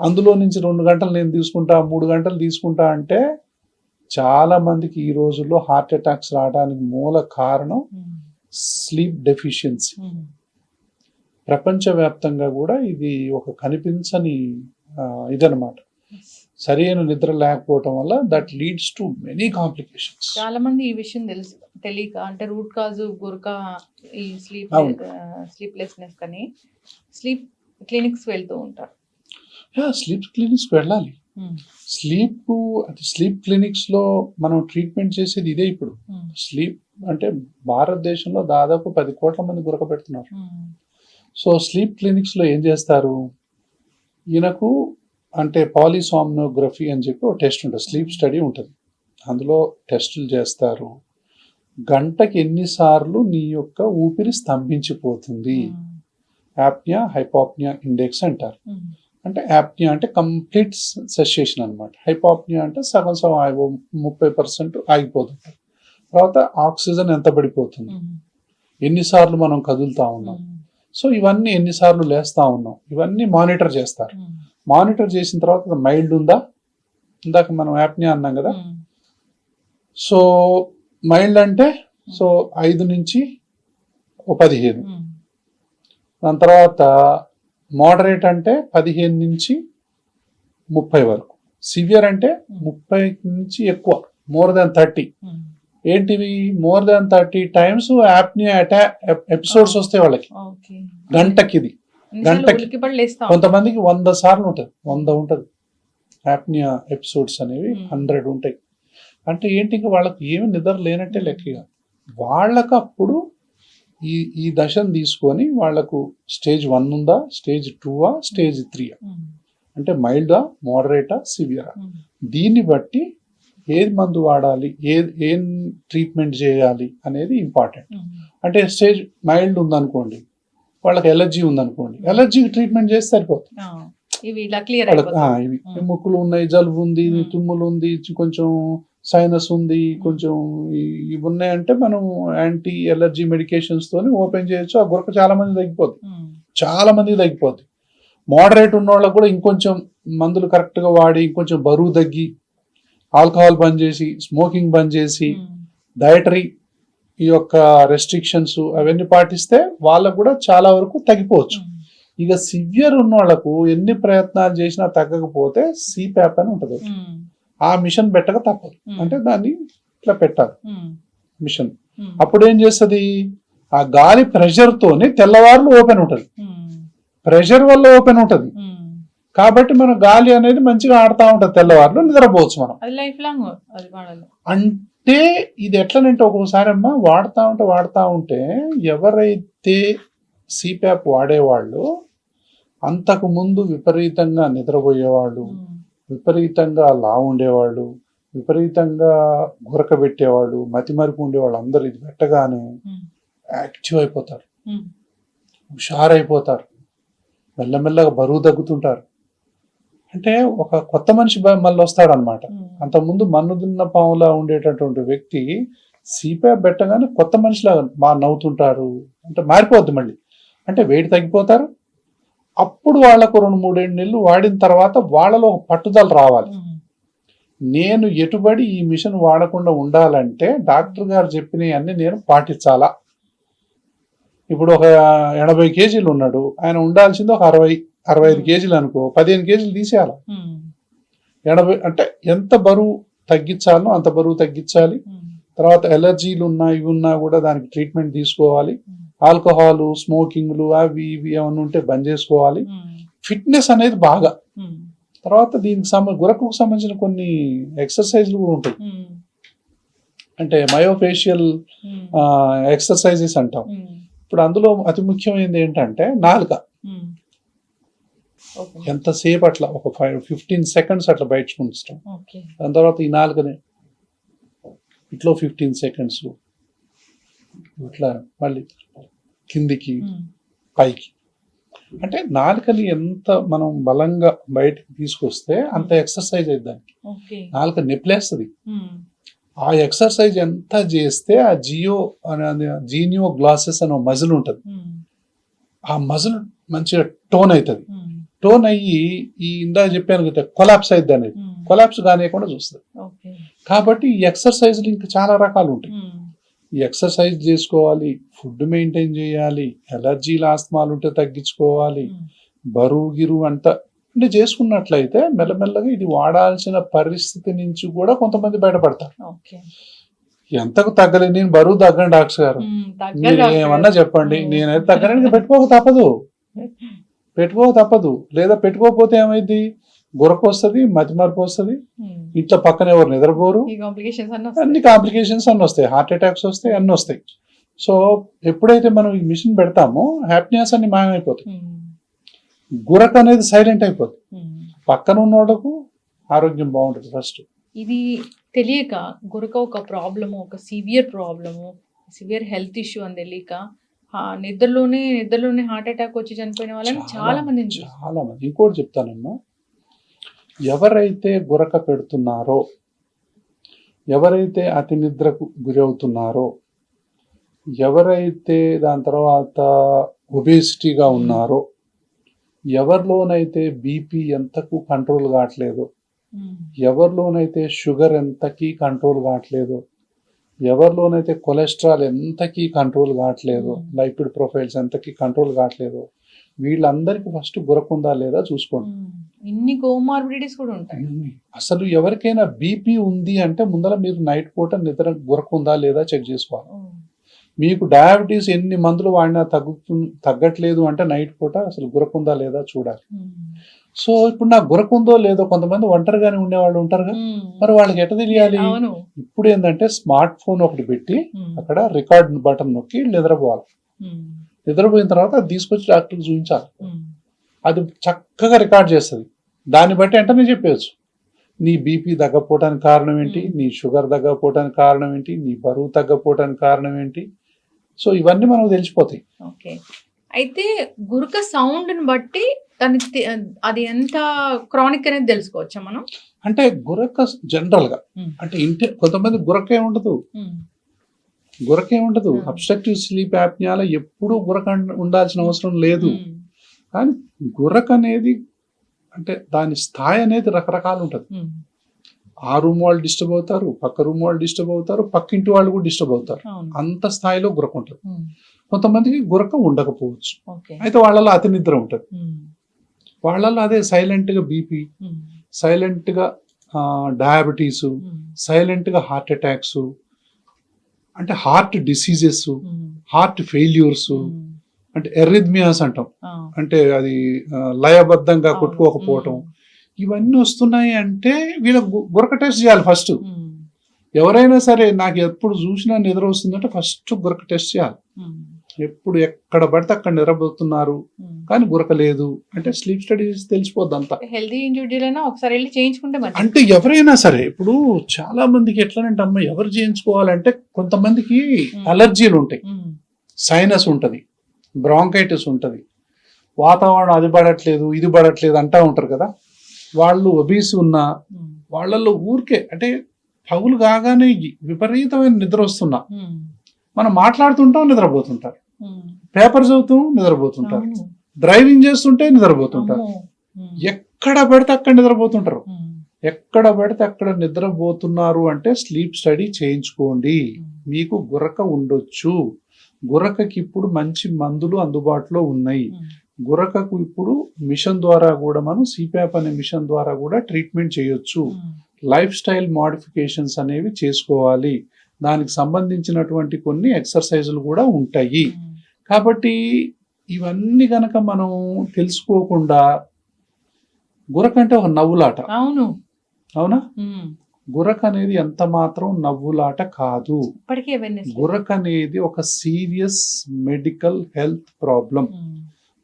అందులో నుంచి 2 గంటలు నేను తీసుకుంటా, 3 గంటలు తీసుకుంటా అంటే చాలా మందికి ఈ రోజుల్లో హార్ట్ అటాక్స్ రావడానికి మూల కారణం స్లీప్ డెఫిషియన్సీ. ప్రపంచవ్యాప్తంగా కూడా ఇది ఒక కనిపించని ఇదనమాట. సరైన నిద్ర లేకపోవటం వల్ల that leads to many complications. చాలా మంది ఈ విషయం తెలియక, అంటే రూట్ కాజ్ గురక ఈ స్లీప్లెస్నెస్ కానీ స్లీప్ క్లినిక్స్ వెళ్తూ ఉంటారు. స్లీప్ క్లినిక్స్ వెళ్ళాలి. స్లీప్ క్లినిక్స్ లో మనం ట్రీట్మెంట్ చేసేది ఇదే. ఇప్పుడు స్లీప్ అంటే భారతదేశంలో దాదాపు 10 కోట్ల మంది గురక పెడుతున్నారు. సో స్లీప్ క్లినిక్స్ లో ఏం చేస్తారు, ఈయనకు అంటే పాలిసామ్నోగ్రఫీ అని చెప్పి ఒక టెస్ట్ ఉంటుంది, స్లీప్ స్టడీ ఉంటుంది. అందులో టెస్టులు చేస్తారు. గంటకి ఎన్నిసార్లు నీ యొక్క ఊపిరి స్తంభించిపోతుంది, యాప్నియా హైపాప్నియా ఇండెక్స్ అంటారు. అంటే యాప్నియా అంటే కంప్లీట్ సెసేషన్ అనమాట, హైపాప్నియా అంటే సగం 30% ఆగిపోతుంది. తర్వాత ఆక్సిజన్ ఎంత పడిపోతుంది, ఎన్నిసార్లు మనం కదులుతా ఉన్నాం, సో ఇవన్నీ ఎన్నిసార్లు లేస్తా ఉన్నాం, ఇవన్నీ మానిటర్ చేస్తారు. మానిటర్ చేసిన తర్వాత మైల్డ్ ఉందా, ఇందాక మనం యాప్నియా అన్నాం కదా, సో మైల్డ్ అంటే సో 5 నుంచి 15, దాని తర్వాత మోడరేట్ అంటే 15 నుంచి 30 వరకు, సివియర్ అంటే 30 నుంచి ఎక్కువ, మోర్ దాన్ 30. ఏంటివి more than 30 times apnoea episodes వస్తాయి వాళ్ళకి గంటకి. ఇది గంటకి కొంతమందికి 100 సార్లు ఉంటుంది, 100 ఉంటుంది యాప్నియా ఎపిసోడ్స్ అనేవి, 100 ఉంటాయి. అంటే ఏంటి, ఇంకా వాళ్ళకి ఏమి నిద్ర లేనట్టే లెక్కగా. వాళ్ళకు అప్పుడు ఈ దశను తీసుకొని వాళ్లకు స్టేజ్ 1 ఉందా, స్టేజ్ 2ఆ, స్టేజ్ 3ఆ, అంటే మైల్డా, మోడరేటా, సివియరా, దీన్ని బట్టి ఏది మందు వాడాలి, ఏం ట్రీట్మెంట్ చేయాలి అనేది ఇంపార్టెంట్. అంటే స్టేజ్ మైల్డ్ ఉందనుకోండి, వాళ్ళకి ఎలర్జీ ఉందనుకోండి, ఎలర్జీకి ట్రీట్మెంట్ చేస్తే సరిపోతుంది. ఇవి ముక్కులు ఉన్నాయి, జలుబు ఉంది, తుమ్ములు ఉంది, కొంచెం సైనస్ ఉంది, కొంచెం ఇవి ఉన్నాయంటే మనం యాంటీ ఎలర్జీ మెడికేషన్స్ తోని ఓపెన్ చేయొచ్చు. ఆ గురక చాలా మంది తగ్గిపోద్ది. మోడరేట్ ఉన్న వాళ్ళకు కూడా ఇంకొంచెం మందులు కరెక్ట్ గా వాడి, ఇంకొంచెం బరువు తగ్గి, ఆల్కహాల్ బంద్ చేసి, స్మోకింగ్ బంద్ చేసి, డయటరీ ఈ యొక్క రెస్ట్రిక్షన్స్ అవన్నీ పాటిస్తే వాళ్ళకు కూడా చాలా వరకు తగ్గిపోవచ్చు. ఇక సివియర్ ఉన్న వాళ్ళకు ఎన్ని ప్రయత్నాలు చేసినా తగ్గకపోతే సిప్యాప్ అని ఉంటుంది, ఆ మిషన్ పెట్టక తప్పదు. అంటే దాన్ని ఇట్లా పెట్టాలి మిషన్. అప్పుడు ఏం చేస్తుంది, ఆ గాలి ప్రెషర్ తోని తెల్లవారులు ఓపెన్ ఉంటుంది, ప్రెషర్ వల్ల ఓపెన్ ఉంటుంది కాబట్టి మన గాలి అనేది మంచిగా ఆడుతూ ఉంటుంది, తెల్లవారులు నిద్రపోవచ్చు మనం. అంటే ఇది ఎట్లనంటే ఒక్కొక్కసారి అమ్మా వాడుతూ ఉంటే ఎవరైతే సిప్యాప్ వాడేవాళ్ళు అంతకు ముందు విపరీతంగా నిద్రపోయేవాళ్ళు, విపరీతంగా లావు ఉండేవాళ్ళు, విపరీతంగా గురక పెట్టేవాళ్ళు, మతిమరుపు ఉండేవాళ్ళు అందరూ ఇది పెట్టగానే యాక్టివ్ అయిపోతారు, హుషారైపోతారు, మెల్లమెల్లగా బరువు తగ్గుతుంటారు. అంటే ఒక కొత్త మనిషి మళ్ళీ వస్తాడు అనమాట. అంతకుముందు మన్నుదున్న పాములా ఉండేటటువంటి వ్యక్తి సిప్యాప్ పెట్టగానే కొత్త మనిషిలాగా నవ్వుతుంటారు, అంటే మారిపోద్ది మళ్ళీ. అంటే వెయిట్ తగ్గిపోతారు. అప్పుడు వాళ్ళకు 2-3 నెలలు వాడిన తర్వాత వాళ్ళలో ఒక పట్టుదల రావాలి. నేను ఎటుబడి ఈ మిషన్ వాడకుండా ఉండాలంటే డాక్టర్ గారు చెప్పినవన్నీ నేను పాటించాలా. ఇప్పుడు ఒక 80 కేజీలు ఉన్నాడు, ఆయన ఉండాల్సింది ఒక 60, 65 కేజీలు అనుకో, 15 కేజీలు తీసేయాలి. 80 అంటే ఎంత బరువు తగ్గించాలో అంత బరువు తగ్గించాలి. తర్వాత ఎలర్జీలు ఉన్నా ఇవి ఉన్నా కూడా దానికి ట్రీట్మెంట్ తీసుకోవాలి. ఆల్కహాల్, స్మోకింగ్లు అవి ఇవి ఏమన్నా ఉంటే బంద్ చేసుకోవాలి. ఫిట్నెస్ అనేది బాగా. తర్వాత దీనికి గురకకు సంబంధించిన కొన్ని ఎక్సర్సైజ్లు కూడా ఉంటాయి. అంటే మయోఫేషియల్ ఎక్సర్సైజెస్ అంటాం. ఇప్పుడు అందులో అతి ముఖ్యమైనది ఏంటంటే నాలుక. ఎంతసేపు అట్లా ఒక 15 సెకండ్స్ అట్లా బయటకు ఉంచడం. దాని తర్వాత ఈ నాలుకని ఇట్లా 15 సెకండ్స్ ఇట్లా మళ్ళీ కిందికి పైకి. అంటే నాలుకని ఎంత మనం బలంగా బయటకు తీసుకొస్తే అంత ఎక్సర్సైజ్ అయ్యి దానికి నాలుక నొప్పిలేస్తుంది. ఆ ఎక్సర్సైజ్ ఎంత చేస్తే ఆ జీనియో గ్లాసెస్ అనే మజిల్ ఉంటుంది. ఆ మజిల్ మంచిగా టోన్ అవుతుంది. టోన్ అయ్యి ఈ ఇందా చెప్పాను కదా కొలాప్స్ అయింది అనేది కొలాప్స్ కానియకుండా చూస్తుంది. కాబట్టి ఈ ఎక్సర్సైజ్లు ఇంకా చాలా రకాలు ఉంటాయి. ఈ ఎక్సర్సైజ్ చేసుకోవాలి, ఫుడ్ మెయింటైన్ చేయాలి, ఎలర్జీలు ఆస్తమాలు ఉంటే తగ్గించుకోవాలి, బరువు గిరువు అంతా అంటే చేసుకున్నట్లయితే మెల్లమెల్లగా ఇది వాడాల్సిన పరిస్థితి నుంచి కూడా కొంతమంది బయటపడతారు. ఎంతకు తగ్గలేదు, నేను బరువు తగ్గను డాక్టర్ గారు మీరు ఏమన్నా చెప్పండి, నేనైతే తగ్గడానికి పెట్టుకోక తప్పదు. లేదా పెట్టుకోకపోతే ఏమైంది, గురక వస్తుంది, మతిమరుపు వస్తుంది, ఇంట్లో పక్కన ఎవరు నిద్రపోరు, అన్ని కాంప్లికేషన్స్ అన్ని వస్తాయి, హార్ట్ అటాక్స్ వస్తాయి, అన్ని వస్తాయి. సో ఎప్పుడైతే మనం ఈ మిషన్ పెడతామో హ్యాపీనెస్ అన్ని మాయమైపోతాయి. గురక అనేది సైలెంట్ అయిపోతుంది. పక్కన ఉన్న వాళ్ళకు ఆరోగ్యం బాగుంటుంది. ఫస్ట్ ఇది తెలియక గురక ఒక ప్రాబ్లము, ఒక సివియర్ హెల్త్ ఇష్యూ అని తెలియక నిద్రలోనే హార్ట్ అటాక్ వచ్చి చనిపోయిన వాళ్ళని చాలా మంది. ఇంకోటి చెప్తానమ్మా, ఎవరైతే గురక పెడుతున్నారో, ఎవరైతే అతి నిద్రకు గురవుతున్నారో, ఎవరైతే దాని తర్వాత ఒబేసిటీగా ఉన్నారో, ఎవరిలోనైతే బీపీ ఎంతకు కంట్రోల్ కావట్లేదో, ఎవరిలోనైతే షుగర్ ఎంతకీ కంట్రోల్ కావట్లేదో, ఎవరిలోనైతే కొలెస్ట్రాల్ ఎంతకీ కంట్రోల్ కావట్లేదో, లైపిడ్ ప్రొఫైల్స్ ఎంతకీ కంట్రోల్ కావట్లేదో, వీళ్ళందరికీ ఫస్ట్ గురకుందా లేదా చూసుకోండి. ఇన్ని కోమార్బిడిటీస్ కూడా ఉంటాయి. అసలు ఎవరికైనా బీపీ ఉంది అంటే ముందర మీరు నైట్ పూట నిద్ర గురకుందా లేదా చెక్ చేసుకోవాలి. మీకు డయాబెటీస్ ఎన్ని మందులు వాడినా తగ్గట్లేదు అంటే నైట్ పూట అసలు గురకుందా లేదా చూడాలి. సో ఇప్పుడు నాకు గురకుందో లేదో కొంతమంది ఒంటరిగానే ఉండేవాళ్ళు ఉంటారు కదా, మరి వాళ్ళకి ఎట్లా తెలియాలి? ఇప్పుడు ఏంటంటే స్మార్ట్ ఫోన్ ఒకటి పెట్టి అక్కడ రికార్డ్ బటన్ నొక్కి నిద్రపోవాలి. నిద్రపోయిన తర్వాత అది తీసుకొచ్చి డాక్టర్కి చూపించాలి. అది చక్కగా రికార్డ్ చేస్తుంది. దాన్ని బట్టి వెంటనే చెప్పవచ్చు నీ బీపీ తగ్గపోవటానికి కారణం ఏంటి, నీ షుగర్ తగ్గపోవటానికి కారణం ఏంటి, నీ బరువు తగ్గపోవటానికి కారణం ఏంటి. సో ఇవన్నీ మనకు తెలిసిపోతాయి. ఓకే, అయితే గురక సౌండ్ ని బట్టి అది ఎంత క్రానిక్ అనేది తెలుసుకోవచ్చా మనం? అంటే గురక జనరల్ గా అంటే కొంతమంది గురకే ఉండదు. అబ్స్ట్రక్టివ్ స్లీప్ యాప్నియాలో ఎప్పుడూ గురక ఉండాల్సిన అవసరం లేదు. కానీ గురక అనేది అంటే దాని స్థాయి అనేది రకరకాలు ఉంటుంది. ఆ రూమ్ వాళ్ళు డిస్టర్బ్ అవుతారు, పక్క రూమ్ వాళ్ళు డిస్టర్బ్ అవుతారు, పక్కింటి వాళ్ళు కూడా డిస్టర్బ్ అవుతారు. అంత స్థాయిలో గురక ఉంటుంది. కొంతమందికి గురక ఉండకపోవచ్చు. అయితే వాళ్ళలో అతి నిద్ర ఉంటుంది. వాళ్ళలో అదే సైలెంట్ గా బీపీ, సైలెంట్ గా డయాబెటీస్, సైలెంట్ గా హార్ట్ అటాక్స్, అంటే హార్ట్ డిసీజెస్, హార్ట్ ఫెయిల్యూర్స్, అంటే ఎర్రిథ్మియాస్ అంటాం, అంటే అది లయబద్ధంగా కొట్టుకోకపోవటం, ఇవన్నీ వస్తున్నాయి. అంటే వీళ్ళకి గురక టెస్ట్ చేయాలి ఫస్ట్. ఎవరైనా సరే నాకు ఎప్పుడు చూసినా నిద్ర వస్తుందంటే ఫస్ట్ గురక టెస్ట్ చేయాలి. ఎప్పుడు ఎక్కడ పడితే అక్కడ నిద్రపోతున్నారు కానీ గురక లేదు అంటే స్లీప్ స్టడీస్ తెలిసిపోద్ది అంతా. హెల్తీ ఇండివిజువల్ ఒకసారి వెళ్ళి చేయించుకుంటే అంటే ఎవరైనా సరే ఇప్పుడు చాలా మందికి ఎట్లనంటే అమ్మ ఎవరు చేయించుకోవాలంటే కొంతమందికి అలర్జీలు ఉంటాయి, సైనస్ ఉంటది, బ్రాంకైటిస్ ఉంటది, వాతావరణం అది పడట్లేదు ఇది పడట్లేదు అంటా ఉంటారు కదా. వాళ్ళు ఒబీస్ ఉన్నా వాళ్ళల్లో ఊరికే అంటే పగులు కాగానే విపరీతమైన నిద్ర వస్తున్నా మనం మాట్లాడుతుంటాం నిద్రపోతుంటారు, పేపర్ చదువుతూ నిద్రపోతుంటారు, డ్రైవింగ్ చేస్తుంటే నిద్రపోతుంటారు, ఎక్కడ పడితే అక్కడ నిద్రపోతుంటారు. ఎక్కడ పడితే అక్కడ నిద్రపోతున్నారు అంటే స్లీప్ స్టడీ చేయించుకోండి. మీకు గురక ఉండొచ్చు. గురకకి ఇప్పుడు మంచి మందులు అందుబాటులో ఉన్నాయి. గురకకు ఇప్పుడు మిషన్ ద్వారా కూడా మనం సిప్యాప్ అనే మిషన్ ద్వారా కూడా ట్రీట్మెంట్ చేయొచ్చు. లైఫ్ స్టైల్ మోడిఫికేషన్స్ అనేవి చేసుకోవాలి. దానికి సంబంధించినటువంటి కొన్ని ఎక్సర్సైజులు కూడా ఉంటాయి. కాబట్టి ఇవన్నీ గనక మనం తెలుసుకోకుండా గురక అంటే ఒక నవ్వులాట. అవును. అవునా? గురక అనేది ఎంత మాత్రం నవ్వులాట కాదు. ఇప్పటికీ అవేర్నెస్ గురక అనేది ఒక సీరియస్ మెడికల్ హెల్త్ ప్రాబ్లం.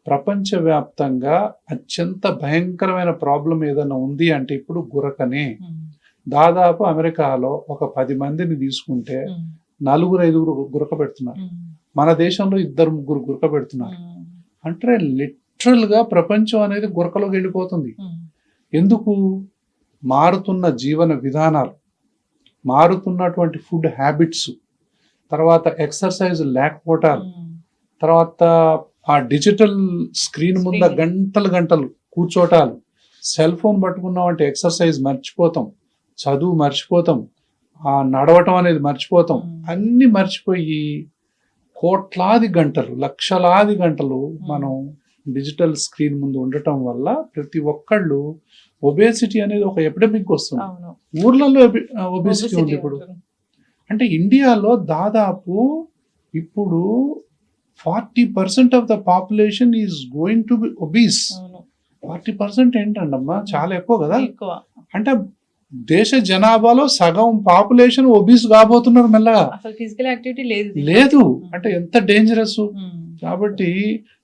ప్రపంచవ్యాప్తంగా అత్యంత భయంకరమైన ప్రాబ్లం ఏదైనా ఉంది అంటే ఇప్పుడు గురకనే. దాదాపు అమెరికాలో ఒక 10 మందిని తీసుకుంటే 4-5 గురక పెడుతున్నారు. మన దేశంలో 2-3 గురక పెడుతున్నారు. అంటే లిటరల్ గా ప్రపంచం అనేది గురకలోకి వెళ్ళిపోతుంది. ఎందుకు? మారుతున్న జీవన విధానాలు, మారుతున్నటువంటి ఫుడ్ హ్యాబిట్స్, తర్వాత ఎక్సర్సైజ్ లేకపోవటాలు, తర్వాత ఆ డిజిటల్ స్క్రీన్ ముంద గంటలు కూర్చోటాలు, సెల్ ఫోన్ పట్టుకున్నామంటే ఎక్సర్సైజ్ మర్చిపోతాం, చదువు మర్చిపోతాం, ఆ నడవటం అనేది మర్చిపోతాం. అన్ని మర్చిపోయి కోట్లాది గంటలు, లక్షలాది గంటలు మనం డిజిటల్ స్క్రీన్ ముందు ఉండటం వల్ల ప్రతి ఒక్కళ్ళు ఒబేసిటీ అనేది ఒక ఎపిడమిక్ వస్తుంది. ఊర్లలో ఒబేసిటీ ఉంది ఇప్పుడు. అంటే ఇండియాలో దాదాపు ఇప్పుడు 40% of the population is going to be obese. 40% ఏంటండమ్మా, చాలా ఎక్కువ కదా. అంటే దేశ జనాభాలో సగం పాపులేషన్ ఒబీస్ కాబోతున్నారు మెల్లగా. ఫిజికల్ యాక్టివిటీ లేదు అంటే ఎంత డేంజరస్. కాబట్టి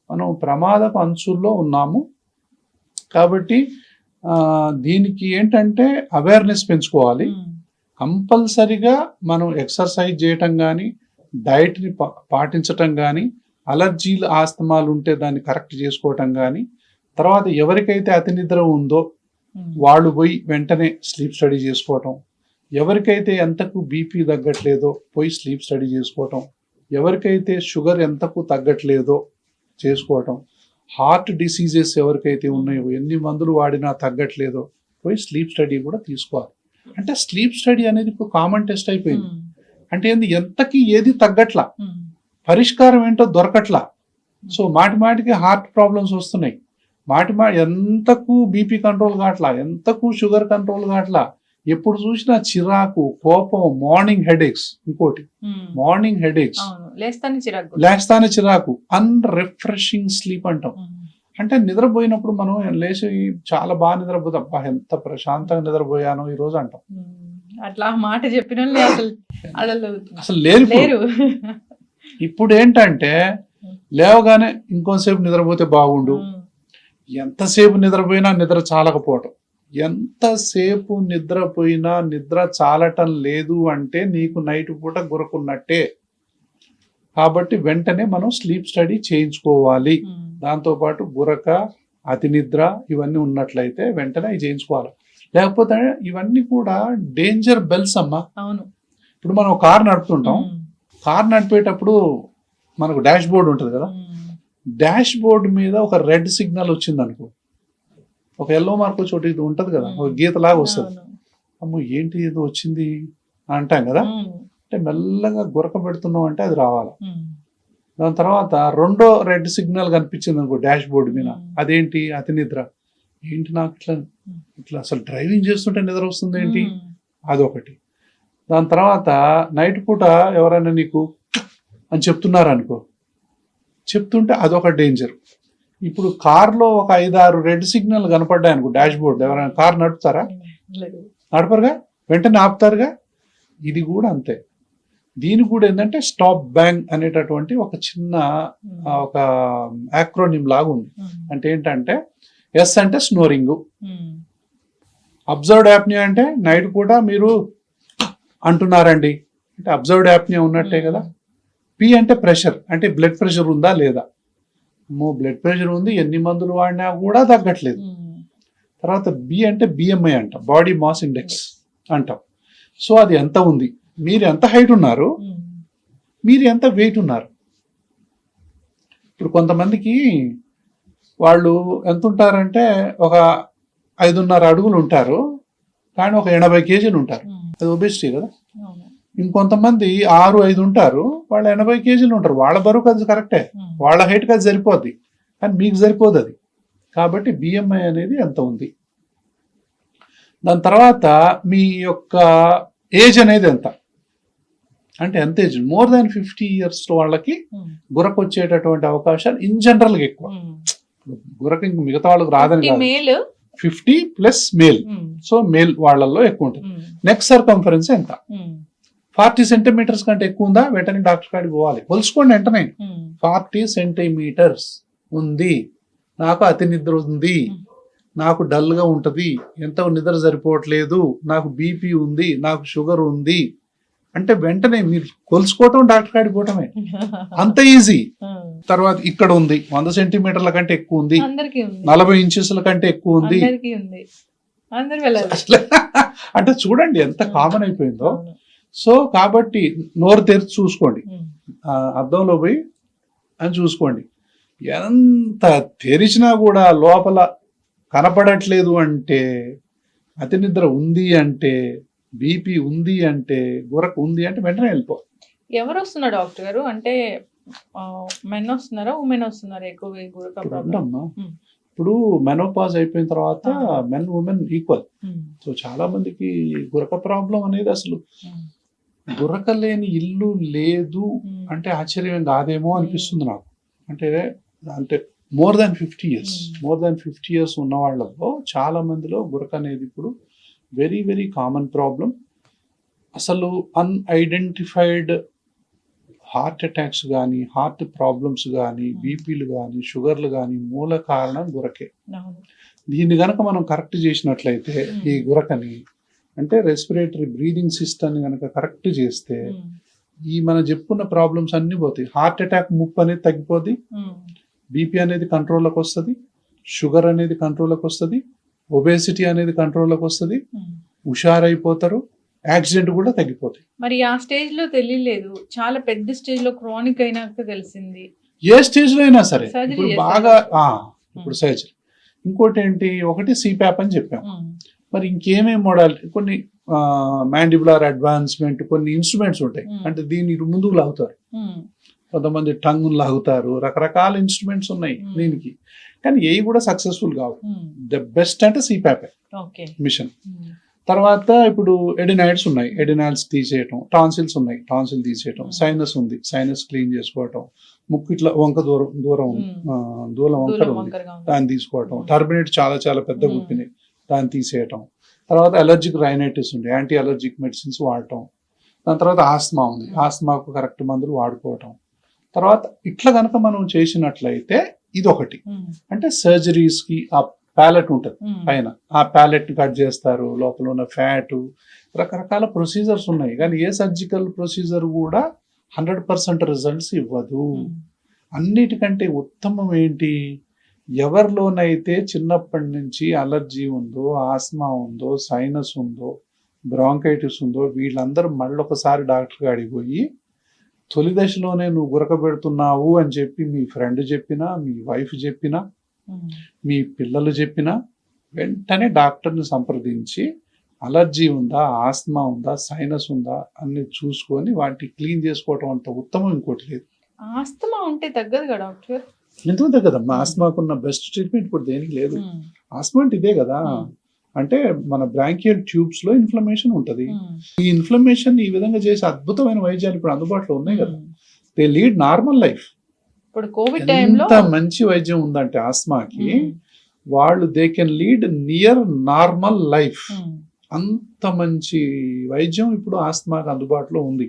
మనం ప్రమాదపు అంచుల్లో ఉన్నాము. కాబట్టి దీనికి ఏంటంటే అవేర్నెస్ పెంచుకోవాలి. కంపల్సరిగా మనం ఎక్సర్సైజ్ చేయటం కానీ, డైట్ని పాటించటం కానీ, అలర్జీలు ఆస్తమాలు ఉంటే దాన్ని కరెక్ట్ చేసుకోవటం కానీ, తర్వాత ఎవరికైతే అతి నిద్ర ఉందో వాళ్ళు పోయి వెంటనే స్లీప్ స్టడీ చేసుకోవటం, ఎవరికైతే ఎంతకు బీపీ తగ్గట్లేదో పోయి స్లీప్ స్టడీ చేసుకోవటం, ఎవరికైతే షుగర్ ఎంతకు తగ్గట్లేదో చేసుకోవటం, హార్ట్ డిసీజెస్ ఎవరికైతే ఉన్నాయో, ఎన్ని మందులు వాడినా తగ్గట్లేదో పోయి స్లీప్ స్టడీ కూడా తీసుకోవాలి. అంటే స్లీప్ స్టడీ అనేది ఇప్పుడు కామన్ టెస్ట్ అయిపోయింది. అంటే ఎంతకి ఏది తగ్గట్లా, పరిష్కారం ఏంటో దొరకట్లా. సో మాటికి హార్ట్ ప్రాబ్లమ్స్ వస్తున్నాయి, ఎంతకు బీపీ కంట్రోల్ కావట్లా, ఎంతకు షుగర్ కంట్రోల్ కావట్లా, ఎప్పుడు చూసినా చిరాకు, కోపం, మార్నింగ్ హెడేక్స్. ఇంకోటి మార్నింగ్ హెడేక్స్, లేస్తానే చిరాకు, అన్రిఫ్రెషింగ్ స్లీప్ అంటాం. అంటే నిద్రపోయినప్పుడు మనం లేచి చాలా బాగా నిద్రపోతాం, అబ్బా ఎంత ప్రశాంతంగా నిద్రపోయాను ఈ రోజు అంటాం. అట్లా మాట చెప్పిన అసలు లేరు. ఇప్పుడు ఏంటంటే లేవగానే ఇంకోసేపు నిద్రపోతే బాగుండు, ఎంతసేపు నిద్రపోయినా నిద్ర చాలకపోవటం, ఎంతసేపు నిద్రపోయినా నిద్ర చాలటం లేదు అంటే నీకు నైట్ పూట గురకున్నట్టే. కాబట్టి వెంటనే మనం స్లీప్ స్టడీ చేయించుకోవాలి. దాంతోపాటు గురక, అతి నిద్ర ఇవన్నీ ఉన్నట్లయితే వెంటనే చేయించుకోవాలి. లేకపోతే ఇవన్నీ కూడా డేంజర్ బెల్స్ అమ్మా. ఇప్పుడు మనం కార్ నడుపుతుంటాం, కార్ నడిపేటప్పుడు మనకు డాష్ బోర్డు ఉంటుంది కదా, డాష్ బోర్డు మీద ఒక రెడ్ సిగ్నల్ వచ్చింది అనుకో, ఒక ఎల్లో మార్క్ చోటు ఇది ఉంటుంది కదా, ఒక గీతలాగా వస్తుంది. అమ్మో ఏంటి ఏదో వచ్చింది అంటాం కదా. అంటే మెల్లగా గురక పెడుతున్నాం అంటే అది రావాలి. దాని తర్వాత రెండో రెడ్ సిగ్నల్ కనిపించింది అనుకో డాష్ బోర్డు మీద, అదేంటి అతి నిద్ర. ఏంటి నాకు ఇట్లా అసలు డ్రైవింగ్ చేస్తుంటే నిద్ర వస్తుంది ఏంటి, అదొకటి. దాని తర్వాత నైట్ పూట ఎవరైనా నీకు అని చెప్తున్నారు అనుకో, చెప్తుంటే అదొక డేంజర్. ఇప్పుడు కార్లో ఒక 5-6 రెడ్ సిగ్నల్ కనపడ్డాయి అనుకో డాష్ బోర్డు, ఎవరైనా కార్ నడుపుతారా? నడపరుగా, వెంటనే ఆపుతారుగా. ఇది కూడా అంతే. దీని కూడా ఏంటంటే స్టాప్ బ్యాంగ్ అనేటటువంటి ఒక చిన్న ఒక యాక్రోనిమ్ లాగా ఉంది. అంటే ఏంటంటే ఎస్ అంటే స్నోరింగ్, అబ్జర్వ్డ్ యాప్నియా అంటే నైట్ కూడా మీరు అంటున్నారండి అంటే అబ్జర్వ్డ్ యాప్నియా ఉన్నట్టే కదా. పి అంటే ప్రెషర్, అంటే బ్లడ్ ప్రెషర్ ఉందా లేదా. బ్లడ్ ప్రెషర్ ఉంది, ఎన్ని మందులు వాడినా కూడా తగ్గట్లేదు. తర్వాత బి అంటే బిఎంఐ అంట, బాడీ మాస్ ఇండెక్స్ అంటాం. సో అది ఎంత ఉంది, మీరు ఎంత హైట్ ఉన్నారు, మీరు ఎంత వెయిట్ ఉన్నారు. ఇప్పుడు కొంతమందికి వాళ్ళు ఎంత ఉంటారంటే ఒక 5.5 అడుగులు ఉంటారు, కానీ ఒక 80 కేజీలు ఉంటారు, అది ఒబేసిటీ కదా. ఇంకొంతమంది 6-5 ఉంటారు, వాళ్ళు 80 కేజీలు ఉంటారు, వాళ్ళ బరువుకి అది కరెక్టే, వాళ్ళ హైట్కి అది సరిపోద్ది, కానీ మీకు సరిపోదు అది. కాబట్టి బిఎంఐ అనేది ఎంత ఉంది. దాని తర్వాత మీ యొక్క ఏజ్ అనేది ఎంత, అంటే ఎంత ఏజ్, మోర్ దాన్ 50 years వాళ్ళకి గురక వచ్చేటటువంటి అవకాశాలు ఇన్ జనరల్గా ఎక్కువ. గురక ఇంక మిగతా వాళ్ళకి రాదని కాదు, మేల్ 50+ మేల్. సో మేల్ వాళ్ళల్లో ఎక్కువ ఉంటుంది. నెక్ సర్కంఫరెన్స్ ఎంత, 40 centimeters కంటే ఎక్కువ ఉందా, వెంటనే డాక్టర్ కాడికి పోవాలి. కొలుసుకోండి వెంటనే. 40 centimeters ఉంది, నాకు అతి నిద్ర ఉంది, నాకు డల్గా ఉంటుంది, ఎంత నిద్ర సరిపోవట్లేదు, నాకు బీపీ ఉంది, నాకు షుగర్ ఉంది అంటే వెంటనే మీరు కొలుసుకోవటం, డాక్టర్ కాడికి పోవటమే, అంత ఈజీ. తర్వాత ఇక్కడ ఉంది 100 centimeterల కంటే ఎక్కువ ఉంది, 40 inches కంటే ఎక్కువ ఉంది, అసలు అంటే చూడండి ఎంత కామన్ అయిపోయిందో. సో కాబట్టి నోరు తెరిచి చూసుకోండి, అద్దంలో పోయి అని చూసుకోండి. ఎంత తెరిచినా కూడా లోపల కనపడట్లేదు అంటే, అతి నిద్ర ఉంది అంటే, బీపీ ఉంది అంటే, గురక ఉంది అంటే వెంటనే వెళ్ళిపో. ఎవరు వస్తున్నారు డాక్టర్ గారు, అంటే మెన్ వస్తున్నారా ఉమెన్ వస్తున్నారా ఎక్కువ గురక ప్రాబ్లం? ఇప్పుడు మెనోపాజ్ అయిపోయిన తర్వాత మెన్ ఉమెన్ ఈక్వల్. సో చాలా మందికి గురక ప్రాబ్లం అనేది అసలు గురక లేని ఇల్లు లేదు అంటే ఆశ్చర్యం కాదేమో అనిపిస్తుంది నాకు. అంటే మోర్ దాన్ 50 years ఉన్న వాళ్ళలో చాలా మందిలో గురక అనేది ఇప్పుడు వెరీ వెరీ కామన్ ప్రాబ్లం. అసలు అన్ఐడెంటిఫైడ్ హార్ట్ అటాక్స్ కానీ, హార్ట్ ప్రాబ్లమ్స్ కానీ, బీపీలు కానీ, షుగర్లు కానీ మూల కారణం గురకే. దీన్ని గనక మనం కరెక్ట్ చేసినట్లయితే ఈ గురకని, అంటే రెస్పిరేటరీ బ్రీదింగ్ సిస్టమ్ని కనుక కరెక్ట్ చేస్తే ఈ మనం చెప్పుకున్న ప్రాబ్లమ్స్ అన్ని పోతాయి. హార్ట్ అటాక్ ముప్పు అనేది తగ్గిపోద్ది, బీపీ అనేది కంట్రోల్లోకి వస్తుంది, షుగర్ అనేది కంట్రోల్లోకి వస్తుంది, ఒబేసిటీ అనేది కంట్రోల్లోకి వస్తుంది, హుషారైపోతారు, యాక్సిడెంట్ కూడా తగ్గిపోతాయి. మరి ఆ స్టేజ్ లో తెలియలేదు, చాలా పెద్ద స్టేజ్ లో క్రానిక్ అయినాక తెలిసింది. ఏ స్టేజ్ లో అయినా సరే ఇప్పుడు బాగా ఇప్పుడు సర్జరీ. ఇంకోటి ఏంటి, ఒకటి సిప్యాప్ అని చెప్పాం, మరి ఇంకేమేమి మోడాలిటీ, కొన్ని మ్యాండిబులర్ అడ్వాన్స్మెంట్, కొన్ని ఇన్స్ట్రుమెంట్స్ ఉంటాయి, అంటే దీన్ని ముందుకు లాగుతారు, కొంతమంది టంగ్ లాగుతారు, రకరకాల ఇన్స్ట్రుమెంట్స్ ఉన్నాయి దీనికి, కానీ ఏవి కూడా సక్సెస్ఫుల్ కావు. ద బెస్ట్ అంటే సిప్యాప్ మిషన్. తర్వాత ఇప్పుడు ఎడినాయిడ్స్ ఉన్నాయి, ఎడినాయిడ్స్ తీసేయటం, టాన్సిల్స్ ఉన్నాయి, టాన్సిల్ తీసేయటం, సైనస్ ఉంది, సైనస్ క్లీన్ చేసుకోవటం, ముక్కు ఇట్లా దూరం వంకర ఉంది, దాన్ని తీసుకోవటం, టర్బినేట్ చాలా చాలా పెద్ద గుప్పినాయి, దాన్ని తీసేయటం. తర్వాత అలర్జిక్ రైనైటిస్ ఉంది, యాంటీ అలర్జిక్ మెడిసిన్స్ వాడటం. దాని తర్వాత ఆస్మా ఉంది, ఆస్మాకు కరెక్ట్ మందులు వాడుకోవటం. తర్వాత ఇట్లా కనుక మనం చేసినట్లయితే ఇది ఒకటి. అంటే సర్జరీస్ కి ఆ ప్యాలెట్ ఉంటుంది పైన, ఆ ప్యాలెట్ కట్ చేస్తారు, లోపల ఉన్న ఫ్యాట్, రకరకాల ప్రొసీజర్స్ ఉన్నాయి, కానీ ఏ సర్జికల్ ప్రొసీజర్ కూడా 100% రిజల్ట్స్ ఇవ్వదు. అన్నిటికంటే ఉత్తమం ఏంటి, ఎవరిలోనైతే చిన్నప్పటి నుంచి అలర్జీ ఉందో, ఆస్మా ఉందో, సైనస్ ఉందో, బ్రాంకైటిస్ ఉందో, వీళ్ళందరూ మళ్ళొకసారి డాక్టర్ గాడికి పోయి తొలి దశలోనే నువ్వు గురక పెడుతున్నావు అని చెప్పి మీ ఫ్రెండ్ చెప్పినా, మీ వైఫ్ చెప్పినా, మీ పిల్లలు చెప్పినా వెంటనే డాక్టర్ని సంప్రదించి అలర్జీ ఉందా, ఆస్మా ఉందా, సైనస్ ఉందా అన్ని చూసుకొని వాటిని క్లీన్ చేసుకోవటం అంత ఉత్తమం ఇంకోటి లేదు. ఆస్తమా ఉంటే తగ్గదు కదా డాక్టర్? ఎందుకు తగ్గదమ్మా, ఆస్మాకున్న బెస్ట్ ట్రీట్మెంట్ ఇప్పుడు దేనికి లేదు. ఆస్మా అంటే ఇదే కదా, అంటే మన బ్రాంకియల్ ట్యూబ్స్ లో ఇన్ఫ్లమేషన్ ఉంటది. ఈ ఇన్ఫ్లమేషన్ ఈ విధంగా చేసే అద్భుతమైన వైద్యాలు ఇప్పుడు అందుబాటులో ఉన్నాయి కదా, దే లీడ్ నార్మల్ లైఫ్. ఇప్పుడు కోవిడ్ టైంలో ఎంత మంచి వైద్యం ఉందంటే ఆస్మాకి, వాళ్ళు they can lead near normal life. అంత మంచి వైద్యం ఇప్పుడు ఆస్మాకి అందుబాటులో ఉంది.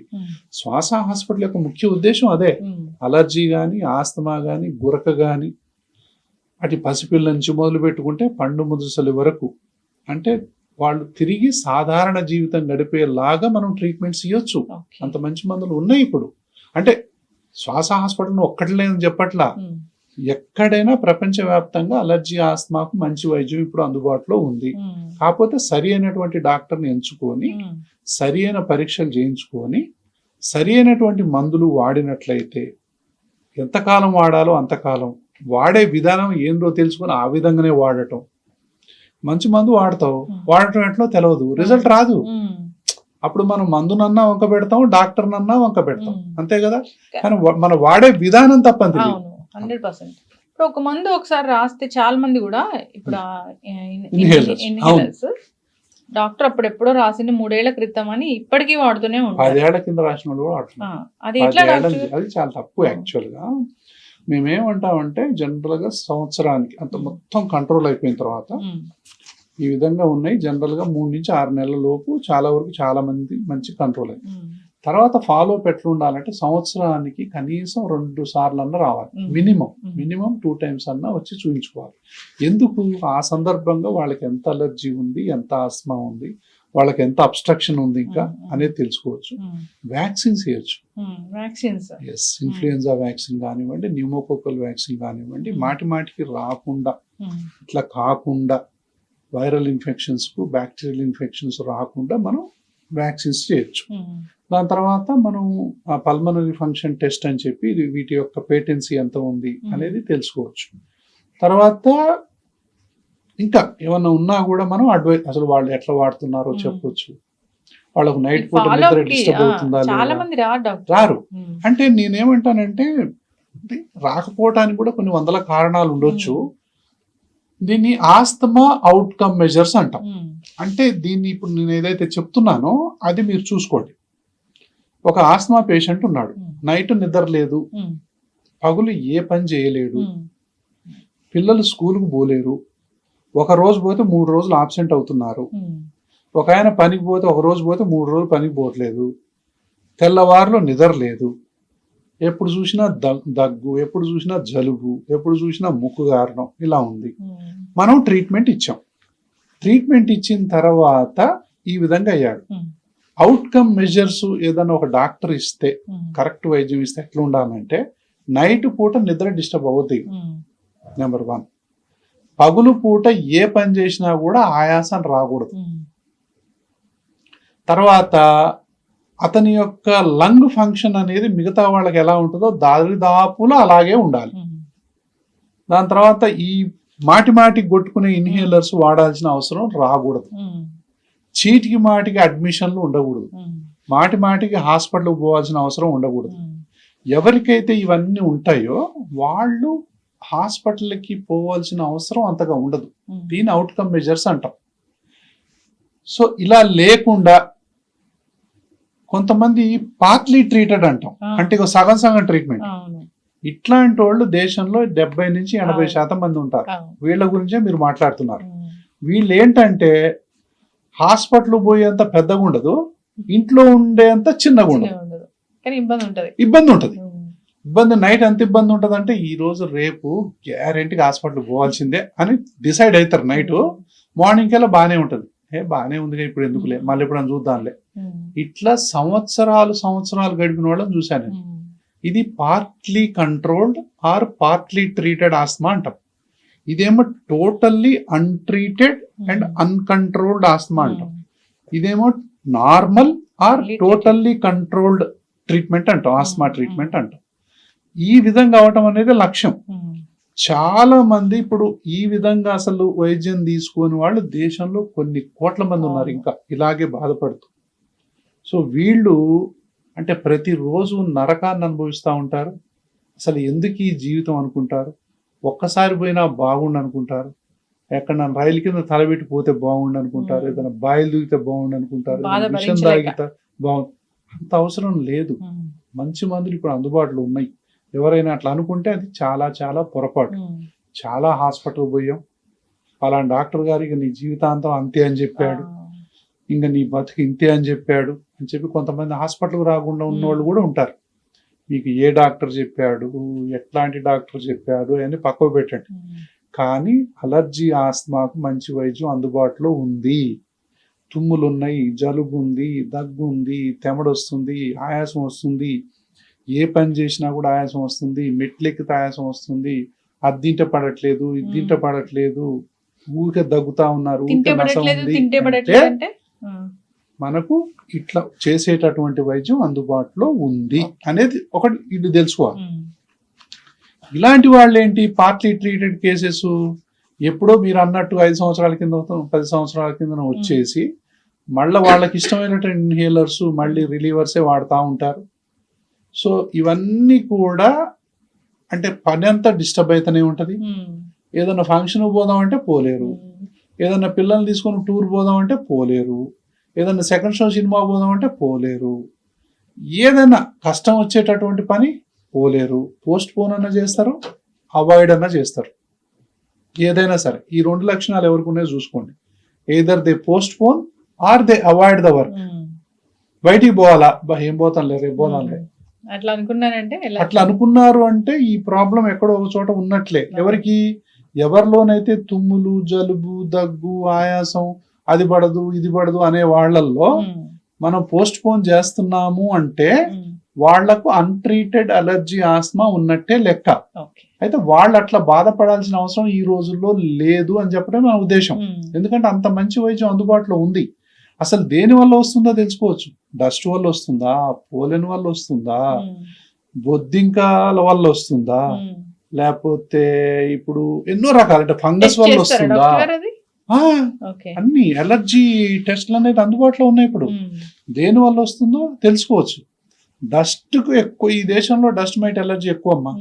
శ్వాస హాస్పిటల్ యొక్క ముఖ్య ఉద్దేశం అదే. అలర్జీ కానీ, ఆస్తమా కానీ, గురక కానీ, అటు పసిపిల్ల నుంచి మొదలు పెట్టుకుంటే పండు ముదుసలి వరకు, అంటే వాళ్ళు తిరిగి సాధారణ జీవితం గడిపేలాగా మనం ట్రీట్మెంట్స్ ఇవ్వచ్చు. అంత మంచి మందులు ఉన్నాయి ఇప్పుడు. అంటే శ్వాస హాస్పిటల్ ఒక్కటి లేదని చెప్పట్లా, ఎక్కడైనా ప్రపంచవ్యాప్తంగా అలర్జీ, ఆస్మాకు మంచి వైద్యం ఇప్పుడు అందుబాటులో ఉంది. కాకపోతే సరి అయినటువంటి డాక్టర్ని ఎంచుకొని, సరి అయిన పరీక్షలు చేయించుకొని, సరి అయినటువంటి మందులు వాడినట్లయితే, ఎంతకాలం వాడాలో అంతకాలం, వాడే విధానం ఏందో తెలుసుకొని ఆ విధంగానే వాడటం. మంచి మందు వాడతావు, వాడటం ఎట్లా తెలియదు, రిజల్ట్ రాదు. అప్పుడు మనం మందునన్నా వంక పెడతాం, డాక్టర్నన్నా వంక పెడతాం, అంతే కదా. కానీ మనం వాడే విధానం తప్పని తెలియదు. 100%. ఇప్పుడు ఒక మందు ఒకసారి రాస్తే చాలా మంది కూడా ఇప్పుడు Inhalers. ఇన్హేలర్స్ డాక్టర్ అప్పుడెప్పుడో రాసింది 3 ఏళ్ల క్రితం అని ఇప్పటికీ వాడుతూనే ఉంటారు. 10 ఏళ్ల కింద రాసిన వాళ్ళు కూడా వాడుతున్నారు. అది ఎట్లా 10 ఏళ్ల డాక్టర్? అది చాలా తప్పు యాక్చువల్ గా. మేమేమంటామంటే జనరల్ గా సంవత్సరానికి అంత మొత్తం కంట్రోల్ అయిపోయిన తర్వాత ఉమ్, ఈ విధంగా ఉన్నాయి. జనరల్ గా 3 నుంచి 6 నెలల లోపు చాలా వరకు చాలా మంది మంచి కంట్రోల్ అయింది. ఉమ్, తర్వాత ఫాలో ఎట్లా ఉండాలంటే సంవత్సరానికి కనీసం 2 సార్లు అన్న రావాలి. మినిమం 2 టైమ్స్ అన్నా వచ్చి చూపించుకోవాలి. ఎందుకు? ఆ సందర్భంగా వాళ్ళకి ఎంత అలర్జీ ఉంది, ఎంత ఆస్మా ఉంది, వాళ్ళకి ఎంత అబ్స్ట్రక్షన్ ఉంది ఇంకా అనేది తెలుసుకోవచ్చు. వ్యాక్సిన్స్ వేయచ్చు. వ్యాక్సిన్స్. ఎస్, ఇన్ఫ్లుయెన్జా వ్యాక్సిన్ కానివ్వండి, న్యూమోకోకల్ వ్యాక్సిన్ కానివ్వండి, మాటికి రాకుండా ఇట్లా కాకుండా వైరల్ ఇన్ఫెక్షన్స్ కు బ్యాక్టీరియల్ ఇన్ఫెక్షన్స్ రాకుండా మనం వ్యాక్సిన్స్ చేయొచ్చు. దాని తర్వాత మనం పల్మనరీ ఫంక్షన్ టెస్ట్ అని చెప్పి వీటి యొక్క పేటెన్సీ ఎంత ఉంది అనేది తెలుసుకోవచ్చు. తర్వాత ఇంకా ఏమన్నా ఉన్నా కూడా మనం అసలు వాళ్ళు ఎట్లా వాడుతున్నారో చెప్పొచ్చు. వాళ్ళకు నైట్ పూట నిద్ర డిస్టర్బ్ అవుతుందా చాలా లేదా? మంది రారు. అంటే నేనేమంటానంటే రాకపోవటానికి కూడా కొన్ని వందల కారణాలు ఉండొచ్చు. దీన్ని ఆస్తమా అవుట్కమ్ మెజర్స్ అంటాం. అంటే దీన్ని ఇప్పుడు నేను ఏదైతే చెప్తున్నానో అది మీరు చూసుకోండి. ఒక ఆస్తమా పేషెంట్ ఉన్నాడు, నైట్ నిద్ర లేదు, పగులు ఏ పని చేయలేడు, పిల్లలు స్కూల్కి పోలేరు, ఒక రోజు పోతే 3 రోజులు ఆబ్సెంట్ అవుతున్నారు, ఒక ఆయన పనికి పోతే ఒక రోజు పోతే 3 రోజులు పనికి పోవట్లేదు, తెల్లవారులో నిద్ర లేదు, ఎప్పుడు చూసినా దగ్గు, ఎప్పుడు చూసినా జలుబు, ఎప్పుడు చూసినా ముక్కు గారడం, ఇలా ఉంది. మనం ట్రీట్మెంట్ ఇచ్చాం. ట్రీట్మెంట్ ఇచ్చిన తర్వాత ఈ విధంగా అయ్యాడు. అవుట్కమ్ మెజర్స్ ఏదైనా ఒక డాక్టర్ ఇస్తే, కరెక్ట్ వైద్యం ఇస్తే ఎట్లా ఉండాలంటే నైట్ పూట నిద్ర డిస్టర్బ్ అవుతాయి. నెంబర్ 1. పగులు పూట ఏ పని చేసినా కూడా ఆయాసం రాకూడదు. తర్వాత అతని యొక్క లంగ్ ఫంక్షన్ అనేది మిగతా వాళ్ళకి ఎలా ఉంటుందో దాదాపులో అలాగే ఉండాలి. దాని తర్వాత ఈ మాటి కొట్టుకునే ఇన్హేలర్స్ వాడాల్సిన అవసరం రాకూడదు. చీటికి మాటికి అడ్మిషన్లు ఉండకూడదు. మాటికి హాస్పిటల్కి పోవాల్సిన అవసరం ఉండకూడదు. ఎవరికైతే ఇవన్నీ ఉంటాయో వాళ్ళు హాస్పిటల్కి పోవాల్సిన అవసరం అంతగా ఉండదు. దీని అవుట్కమ్ మెజర్స్ అంటాం. సో ఇలా లేకుండా కొంతమంది పార్ట్లీ ట్రీటెడ్ అంటాం, అంటే ఇక సగం ట్రీట్మెంట్. ఇట్లాంటి వాళ్ళు దేశంలో 70 నుంచి 80% మంది ఉంటారు. వీళ్ళ గురించే మీరు మాట్లాడుతున్నారు. వీళ్ళు ఏంటంటే హాస్పిటల్ పోయేంత పెద్దగా ఉండదు, ఇంట్లో ఉండేంత చిన్నగా ఉండదు, ఇబ్బంది ఉంటుంది. నైట్ ఎంత ఇబ్బంది ఉంటుంది అంటే ఈ రోజు రేపు గ్యారెంటీగా హాస్పిటల్ పోవాల్సిందే అని డిసైడ్ అవుతారు. నైట్ మార్నింగ్ కల్లా బాగానే ఉంటుంది. బాగానే ఉంది, ఇప్పుడు ఎందుకులే, మళ్ళీ ఇప్పుడు చూద్దాంలే. ఇట్లా సంవత్సరాలు గడిపిన వాళ్ళని చూశాను. ఇది partly controlled or partly treated asthma అంటాం. ఇదేమో totally untreated and uncontrolled asthma అంటాం. ఇదేమో normal or totally controlled treatment అంటాం, ఆస్మా ట్రీట్మెంట్ అంటాం. ఈ విధంగా అవటం అనేది లక్ష్యం. చాలా మంది ఇప్పుడు ఈ విధంగా అసలు వైద్యం తీసుకుని వాళ్ళు దేశంలో కొన్ని కోట్ల మంది ఉన్నారు ఇంకా ఇలాగే బాధపడుతూ. సో వీళ్ళు అంటే ప్రతిరోజు నరకాన్ని అనుభవిస్తూ ఉంటారు. అసలు ఎందుకు ఈ జీవితం అనుకుంటారు. ఒక్కసారి పోయినా బాగుండు అనుకుంటారు, ఎక్కడ రైలు కింద తలబెట్టి పోతే బాగుండు అనుకుంటారు, ఏదైనా బాయిలు దూకితే బాగుండు అనుకుంటారు, విషం తాగితే బాగుంది. అంత అవసరం లేదు. మంచి మందులు ఇప్పుడు అందుబాటులో ఉన్నాయి. ఎవరైనా అట్లా అనుకుంటే అది చాలా పొరపాటు. చాలా హాస్పిటల్ పోయాం, పలానా డాక్టర్ గారు ఇక నీ జీవితాంతం అంతే అని చెప్పాడు, ఇంకా నీ బతుకు ఇంతే అని చెప్పాడు అని చెప్పి కొంతమంది హాస్పిటల్కి రాకుండా ఉన్నవాళ్ళు కూడా ఉంటారు. మీకు ఏ డాక్టర్ చెప్పాడు, ఎట్లాంటి డాక్టర్ చెప్పాడు అని పక్కకు పెట్టండి. కానీ అలర్జీ ఆస్మాకు మంచి వైద్యం అందుబాటులో ఉంది. తుమ్ములు ఉన్నాయి, జలుబు ఉంది, దగ్గు ఉంది, తెమడొస్తుంది, ఆయాసం వస్తుంది, ఏ పని చేసినా కూడా ఆయాసం వస్తుంది, మెట్లెక్కితే ఆయాసం వస్తుంది, అద్దింట పడట్లేదు, ఇద్దింట పడట్లేదు, ఊరికే దగ్గుతా ఉన్నారు, మనకు ఇట్లా చేసేటటువంటి వైద్యం అందుబాటులో ఉంది అనేది ఒకటి ఇది తెలుసుకోవాలి. ఇలాంటి వాళ్ళు ఏంటి పార్ట్లీ ట్రీటెడ్ కేసెస్ ఎప్పుడో మీరు అన్నట్టు 5 సంవత్సరాల కింద 10 సంవత్సరాల కింద వచ్చేసి మళ్ళీ వాళ్ళకి ఇష్టమైనటువంటి ఇన్హేలర్స్ మళ్ళీ రిలీవర్సే వాడుతూ ఉంటారు. సో ఇవన్నీ కూడా అంటే పని అంతా డిస్టర్బ్ అయితేనే ఉంటది. ఏదైనా ఫంక్షన్ పోదాం అంటే పోలేరు, ఏదైనా పిల్లల్ని తీసుకొని టూర్ పోదాం అంటే పోలేరు, ఏదైనా సెకండ్ షో సినిమా పోదాం అంటే పోలేరు, ఏదైనా కష్టం వచ్చేటటువంటి పని పోలేరు. పోస్ట్ పోన్ అన్నా చేస్తారు, అవాయిడ్ అన్నా చేస్తారు. ఏదైనా సరే ఈ 2 లక్షణాలు ఎవరికి ఉన్నాయో చూసుకోండి. Either they postpone or they avoid the work. బయటికి పోవాలా, ఏం పోతాంలే రేపు పోదాంలే, అట్లా అనుకున్నానంటే అట్లా అనుకున్నారు అంటే ఈ ప్రాబ్లం ఎక్కడో ఒక చోట ఉన్నట్లే. ఎవరికి, ఎవరిలోనైతే తుమ్ములు, జలుబు, దగ్గు, ఆయాసం, అది పడదు ఇది పడదు అనే వాళ్ళల్లో మనం పోస్ట్ పోన్ చేస్తున్నాము అంటే వాళ్లకు అన్ట్రీటెడ్ అలర్జీ ఆస్మా ఉన్నట్టే లెక్క. అయితే వాళ్ళు అట్లా బాధపడాల్సిన అవసరం ఈ రోజుల్లో లేదు అని చెప్పడం మన ఉద్దేశం. ఎందుకంటే అంత మంచి వైద్యం అందుబాటులో ఉంది. అసలు దేని వల్ల వస్తుందో తెలుసుకోవచ్చు. డస్ట్ వల్ల వస్తుందా, పోలెన్ వల్ల వస్తుందా, బొద్దింకాల వల్ల వస్తుందా, లేకపోతే ఇప్పుడు ఎన్నో రకాల అంటే ఫంగస్ వల్ల వస్తుందా, అన్ని అలర్జీ టెస్ట్లు అనేది అందుబాటులో ఉన్నాయి ఇప్పుడు. దేని వల్ల వస్తుందో తెలుసుకోవచ్చు. డస్ట్ కు ఎక్కువ ఈ దేశంలో డస్ట్ మైట్ ఎలర్జీ ఎక్కువ అమ్మా.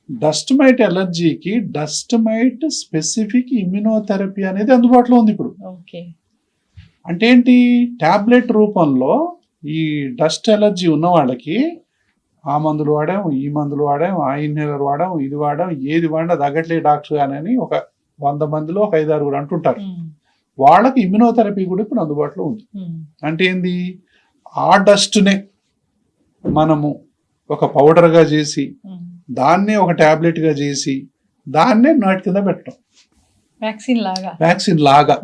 డస్ట్ మైట్ ఎలర్జీకి డస్ట్ మైట్ స్పెసిఫిక్ ఇమ్యునోథెరపీ అనేది అందుబాటులో ఉంది ఇప్పుడు. అంటే ఏంటి, టాబ్లెట్ రూపంలో ఈ డస్ట్ ఎలర్జీ ఉన్న వాళ్ళకి ఆ మందులు వాడాం, ఈ మందులు వాడాం, ఆ ఇన్హేలర్ వాడాం, ఇది వాడాం, ఏది వాడినా తగ్గట్లే డాక్టర్ అని ఒక 100 మందిలో ఒక 5-6 అంటుంటారు. వాళ్ళకి ఇమ్యునోథెరపీ కూడా ఇప్పుడు అందుబాటులో ఉంది. అంటే ఏంది, ఆ డస్ట్నే మనము ఒక పౌడర్గా చేసి దాన్నే ఒక టాబ్లెట్గా చేసి దాన్నే నాటి కింద పెట్టడం, వ్యాక్సిన్ లాగా.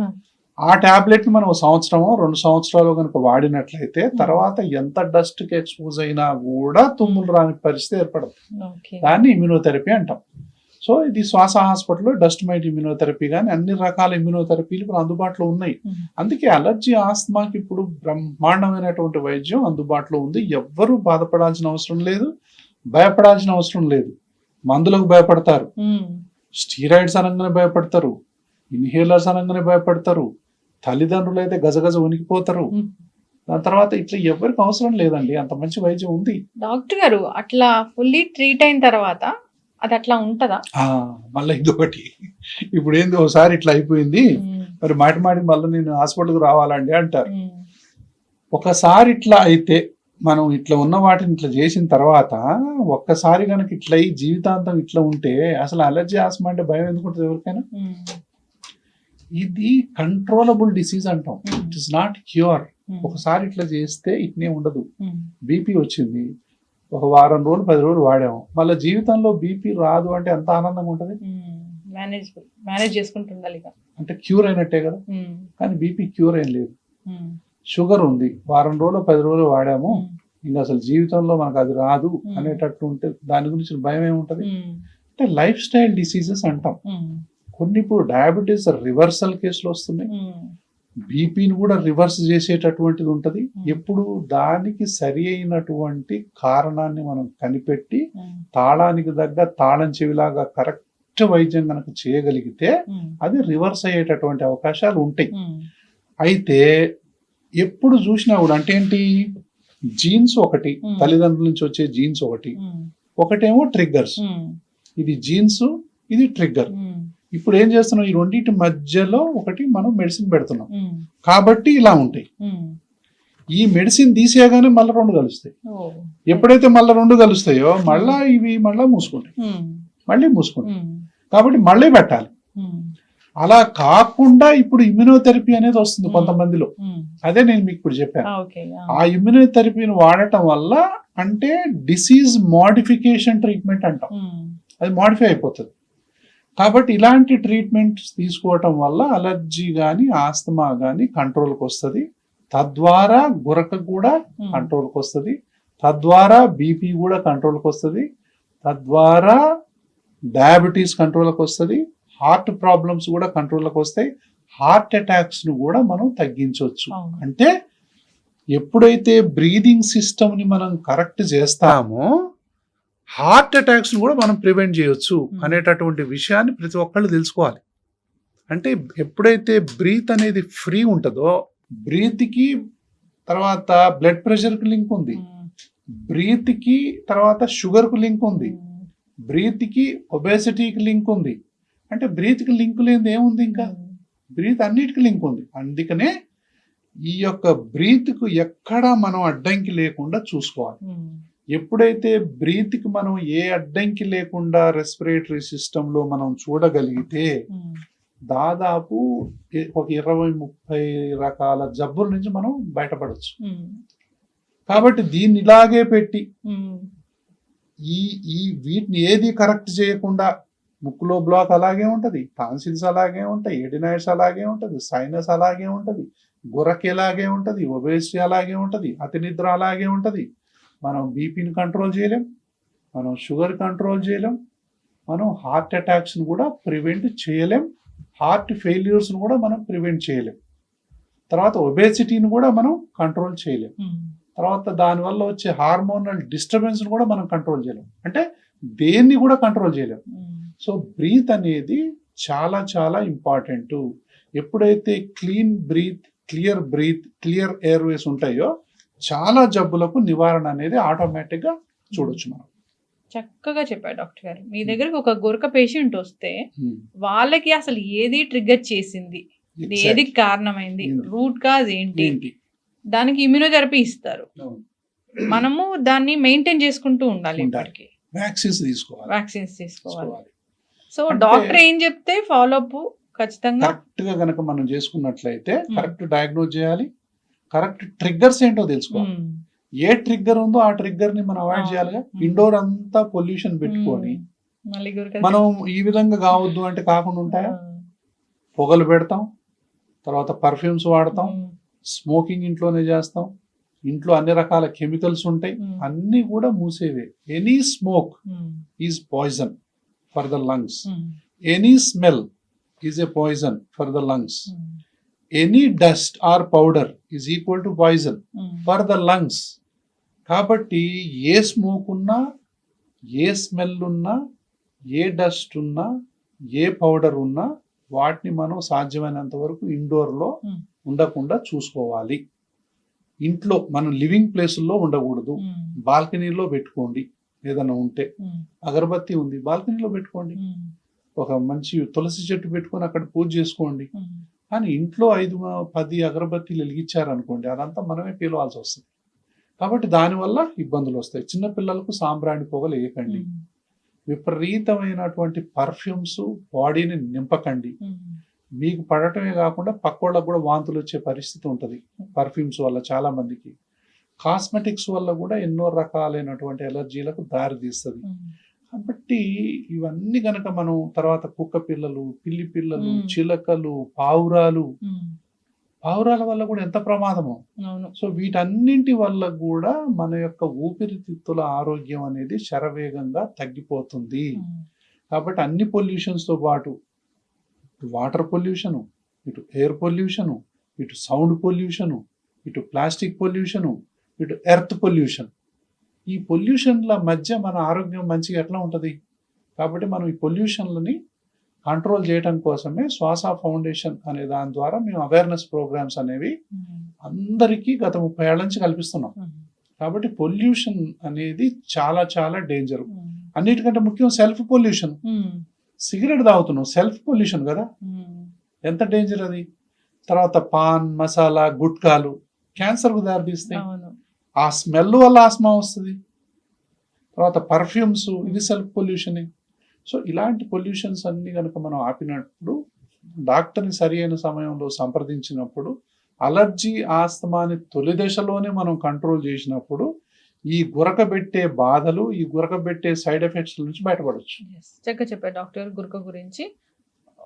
ఆ టాబ్లెట్ మనం 1 సంవత్సరమో 2 సంవత్సరాలు కనుక వాడినట్లయితే తర్వాత ఎంత డస్ట్ కి ఎక్స్పోజ్ అయినా కూడా తుమ్ములు రాని పరిస్థితి ఏర్పడదు. దాన్ని ఇమ్యునోథెరపీ అంటాం. సో ఇది శ్వాస హాస్పిటల్లో డస్ట్ మైట్ ఇమ్యునోథెరపీ కానీ అన్ని రకాల ఇమ్యునోథెరపీలు ఇప్పుడు అందుబాటులో ఉన్నాయి. అందుకే అలర్జీ ఆస్మాకి ఇప్పుడు బ్రహ్మాండమైనటువంటి వైద్యం అందుబాటులో ఉంది. ఎవ్వరూ బాధపడాల్సిన అవసరం లేదు, భయపడాల్సిన అవసరం లేదు. మందులకు భయపడతారు, స్టీరాయిడ్స్ అనగానే భయపడతారు, ఇన్హేలర్స్ అనగానే భయపడతారు, తల్లిదండ్రులు అయితే గజగజ ఉనికిపోతారు. దాని తర్వాత ఇట్లా ఎవరికి అవసరం లేదండి, అంత మంచి వైద్యం ఉంది. డాక్టర్ గారు అట్లా ఫుల్లీ ట్రీట్ అయిన తర్వాత అది అట్లా ఉంటదా? మళ్ళీ ఇదొకటి, ఇప్పుడు ఏంది ఒకసారి ఇట్లా అయిపోయింది మరి మాటి మళ్ళీ నేను హాస్పిటల్కి రావాలండి అంటారు. ఒకసారి ఇట్లా అయితే మనం ఇట్లా ఉన్న వాటిని ఇట్లా చేసిన తర్వాత ఒక్కసారి కనుక ఇట్లా అయ్యి జీవితాంతం ఇట్లా ఉంటే అసలు అలర్జీ ఆస్మా అంటే భయం ఎందుకు ఉంటుంది ఎవరికైనా? ఇది కంట్రోలబుల్ డిసీజ్ అంటాం, ఇట్ ఇస్ నాట్ క్యూర్. ఒకసారి ఇట్లా చేస్తే ఇట్నే ఉండదు. బీపీ వచ్చింది, ఒక వారం రోజులు 10 రోజులు వాడాము, మళ్ళీ జీవితంలో బీపీ రాదు అంటే ఎంత ఆనందంగా ఉంటుంది. మేనేజ్ చేసుకుంటుండాలి అంటే క్యూర్ అయినట్టే కదా. కానీ బీపీ క్యూర్ ఏం లేదు. షుగర్ ఉంది, వారం రోజులు 10 రోజులు వాడాము, ఇంకా అసలు జీవితంలో మనకు అది రాదు అనేటట్టు ఉంటే దాని గురించి భయం ఏముంటది. అంటే లైఫ్ స్టైల్ డిసీజెస్ అంటాం. కొన్ని ఇప్పుడు డయాబెటీస్ రివర్సల్ కేసులు వస్తున్నాయి, బీపీని కూడా రివర్స్ చేసేటటువంటిది ఉంటది. ఎప్పుడు దానికి సరి అయినటువంటి కారణాన్ని మనం కనిపెట్టి తాళానికి దగ్గర తాళం చెవిలాగా కరెక్ట్ వైద్యం కనుక చేయగలిగితే అది రివర్స్ అయ్యేటటువంటి అవకాశాలు ఉంటాయి. అయితే ఎప్పుడు చూసినా కూడా అంటే ఏంటి, జీన్స్ ఒకటి, తల్లిదండ్రుల నుంచి వచ్చే జీన్స్ ఒకటేమో ట్రిగ్గర్స్. ఇది జీన్స్, ఇది ట్రిగ్గర్. ఇప్పుడు ఏం చేస్తున్నాం, ఈ రెండింటి మధ్యలో ఒకటి మనం మెడిసిన్ పెడుతున్నాం కాబట్టి ఇలా ఉంటాయి. ఈ మెడిసిన్ తీసేయగానే మళ్ళీ 2 కలుస్తాయి. ఎప్పుడైతే మళ్ళీ 2 కలుస్తాయో మళ్ళా ఇవి మళ్ళీ మూసుకుంటాయి, మళ్ళీ మూసుకుంటాయి. కాబట్టి మళ్ళీ పెట్టాలి. అలా కాకుండా ఇప్పుడు ఇమ్యునోథెరపీ అనేది వస్తుంది కొంతమందిలో. అదే నేను మీకు ఇప్పుడు చెప్పాను. ఆ ఇమ్యునోథెరపీని వాడటం వల్ల అంటే డిసీజ్ మోడిఫికేషన్ ట్రీట్మెంట్ అంటాం, అది మోడిఫై అయిపోతుంది. కాబట్టి ఇలాంటి ట్రీట్మెంట్స్ తీసుకోవటం వల్ల అలర్జీ కానీ ఆస్తమా కానీ కంట్రోల్కి వస్తుంది. తద్వారా గురక కూడా కంట్రోల్కి వస్తుంది, తద్వారా బీపీ కూడా కంట్రోల్కి వస్తుంది, తద్వారా డయాబెటీస్ కంట్రోల్కి వస్తుంది, హార్ట్ ప్రాబ్లమ్స్ కూడా కంట్రోల్కి వస్తాయి, హార్ట్ అటాక్స్ను కూడా మనం తగ్గించవచ్చు. అంటే ఎప్పుడైతే బ్రీదింగ్ సిస్టమ్ని మనం కరెక్ట్ చేస్తామో హార్ట్ అటాక్స్ కూడా మనం ప్రివెంట్ చేయొచ్చు అనేటటువంటి విషయాన్ని ప్రతి ఒక్కళ్ళు తెలుసుకోవాలి. అంటే ఎప్పుడైతే బ్రీత్ అనేది ఫ్రీ ఉంటుందో, బ్రీత్కి తర్వాత బ్లడ్ ప్రెషర్కి లింక్ ఉంది, బ్రీత్కి తర్వాత షుగర్కు లింక్ ఉంది, బ్రీత్కి ఒబేసిటీకి లింక్ ఉంది. అంటే బ్రీత్కి లింక్ లేనిది ఏముంది? ఇంకా బ్రీత్ అన్నిటికీ లింక్ ఉంది. అందుకనే ఈ యొక్క బ్రీత్కు ఎక్కడా మనం అడ్డంకి లేకుండా చూసుకోవాలి. ఎప్పుడైతే బ్రీత్కి మనం ఏ అడ్డంకి లేకుండా రెస్పిరేటరీ సిస్టంలో మనం చూడగలిగితే దాదాపు ఒక 20-30 రకాల జబ్బుల నుంచి మనం బయటపడవచ్చు. కాబట్టి దీన్ని ఇలాగే పెట్టి ఈ వీటిని ఏది కరెక్ట్ చేయకుండా ముక్కులో బ్లాక్ అలాగే ఉంటుంది, టాన్సిల్స్ అలాగే ఉంటాయి, ఎడినైడ్స్ అలాగే ఉంటుంది, సైనస్ అలాగే ఉంటుంది, గురక అలాగే ఉంటుంది, ఒబేసిటీ అలాగే ఉంటుంది, అతి నిద్ర అలాగే ఉంటుంది. మనం బీపీని కంట్రోల్ చేయలేం, మనం షుగర్ కంట్రోల్ చేయలేం, మనం హార్ట్ అటాక్స్ని కూడా ప్రివెంట్ చేయలేం, హార్ట్ ఫెయిల్యూర్స్ని కూడా మనం ప్రివెంట్ చేయలేం, తర్వాత ఒబేసిటీని కూడా మనం కంట్రోల్ చేయలేం, తర్వాత దానివల్ల వచ్చే హార్మోనల్ డిస్టర్బెన్స్ని కూడా మనం కంట్రోల్ చేయలేం. అంటే దేన్ని కూడా కంట్రోల్ చేయలేం. సో బ్రీత్ అనేది చాలా చాలా ఇంపార్టెంట్. ఎప్పుడైతే క్లీన్ బ్రీత్, క్లియర్ ఎయిర్వేస్ ఉంటాయో చాలా జబ్బులకు నివారణ అనేది ఆటోమేటిక్గా చూడొచ్చు మనం. చక్కగా చెప్పారు డాక్టర్ గారు. మీ దగ్గరకు ఒక గురక పేషెంట్ వస్తే వాళ్ళకి అసలు ఏది ట్రిగ్గర్ చేసింది, ఏది కారణమైంది, రూట్ కాజ్ ఏంటి, దానికి ఇమ్యూనోథెరపీ ఇస్తారు. మనము దాన్ని మెయింటైన్ చేసుకుంటూ ఉండాలి. వ్యాక్సిన్స్ తీసుకోవాలి. సో డాక్టర్ ఏం చెప్తే ఫాలో అప్ ఖచ్చితంగా కరెక్ట్ గా గనక మనం చేసుకున్నట్లయితే కరెక్ట్ డయాగ్నోజ్ చేయాలి, కరెక్ట్ ట్రిగ్గర్స్ ఏంటో తెలుసుకోవాలి. ఏ ట్రిగ్గర్ ఉందో ఆ ట్రిగ్గర్ ని మనం అవాయిడ్ చేయాలిగా. ఇండోర్ అంతా పొల్యూషన్ పెట్టుకొని మనం ఈ విధంగా కావద్దు అంటే కాకుండా ఉంటాయా? పొగలు పెడతాం, తర్వాత పర్ఫ్యూమ్స్ వాడతాం, స్మోకింగ్ ఇంట్లోనే చేస్తాం, ఇంట్లో అన్ని రకాల కెమికల్స్ ఉంటాయి, అన్ని కూడా మూసేవే. Any smoke is poison for the lungs, any smell is a poison for the lungs, any dust or powder is equal to poison for the lungs. కాబట్టి ఏ స్మోక్ ఉన్నా, ఏ స్మెల్ ఉన్నా, ఏ డస్ట్ ఉన్నా, ఏ పౌడర్ ఉన్నా వాటిని మనం సాధ్యమైనంత వరకు ఇండోర్లో ఉండకుండా చూసుకోవాలి. ఇంట్లో మనం లివింగ్ ప్లేసుల్లో ఉండకూడదు. బాల్కనీలో పెట్టుకోండి. ఏదైనా ఉంటే అగరబత్తి ఉంది, బాల్కనీలో పెట్టుకోండి. ఒక మంచి తులసి చెట్టు పెట్టుకొని అక్కడ పూజ చేసుకోండి. కానీ ఇంట్లో 5-10 అగరబత్తీలు వెలిగించారనుకోండి, అదంతా మనమే పీలవాల్సి వస్తుంది. కాబట్టి దానివల్ల ఇబ్బందులు వస్తాయి. చిన్నపిల్లలకు సాంబ్రాణి పొగలు వేయకండి, విపరీతమైనటువంటి పర్ఫ్యూమ్స్ బాడీని నింపకండి. మీకు పడటమే కాకుండా పక్కోళ్ళకు కూడా వాంతులు వచ్చే పరిస్థితి ఉంటుంది పర్ఫ్యూమ్స్ వల్ల. చాలా మందికి కాస్మెటిక్స్ వల్ల కూడా ఎన్నో రకాలైనటువంటి ఎలర్జీలకు దారి తీస్తుంది. కాబట్టి ఇవన్నీ గనక మనం తర్వాత కుక్క పిల్లలు, పిల్లి పిల్లలు, చిలకలు, పావురాల వల్ల కూడా ఎంత ప్రమాదమో. సో వీటన్నింటి వల్ల కూడా మన యొక్క ఊపిరితిత్తుల ఆరోగ్యం అనేది శరవేగంగా తగ్గిపోతుంది. కాబట్టి అన్ని పొల్యూషన్స్ తో పాటు ఇటు వాటర్ పొల్యూషను, ఇటు ఎయిర్ పొల్యూషను, ఇటు సౌండ్ పొల్యూషను, ఇటు ప్లాస్టిక్ పొల్యూషను, ఇటు ఎర్త్ పొల్యూషన్, ఈ పొల్యూషన్ల మధ్య మన ఆరోగ్యం మంచిగా ఎట్లా ఉంటుంది? కాబట్టి మనం ఈ పొల్యూషన్లని కంట్రోల్ చేయడం కోసమే శ్వాస ఫౌండేషన్ అనే దాని ద్వారా మేము అవేర్నెస్ ప్రోగ్రామ్స్ అనేవి అందరికీ గత 30 ఏళ్ల నుంచి కల్పిస్తున్నాం. కాబట్టి పొల్యూషన్ అనేది చాలా చాలా డేంజర్. అన్నిటికంటే ముఖ్యం సెల్ఫ్ పొల్యూషన్. సిగరెట్ తాగుతున్నాం, సెల్ఫ్ పొల్యూషన్ కదా, ఎంత డేంజర్ అది. తర్వాత పాన్ మసాలా గుట్కాలు క్యాన్సర్కు దారితీస్తాయి. ఆ స్మెల్ వల్ల ఆస్మా వస్తుంది. తర్వాత పర్ఫ్యూమ్స్, ఇది సెల్ఫ్ పొల్యూషనే. సో ఇలాంటి పొల్యూషన్స్ అన్ని కనుక మనం ఆపినప్పుడు, డాక్టర్ని సరి అయిన సమయంలో సంప్రదించినప్పుడు, అలర్జీ ఆస్తమాని తొలి దశలోనే మనం కంట్రోల్ చేసినప్పుడు ఈ గురకబెట్టే బాధలు, ఈ గురకబెట్టే సైడ్ ఎఫెక్ట్స్ నుంచి బయటపడవచ్చు. చక్కగా చెప్పారు డాక్టర్ గురక గురించి.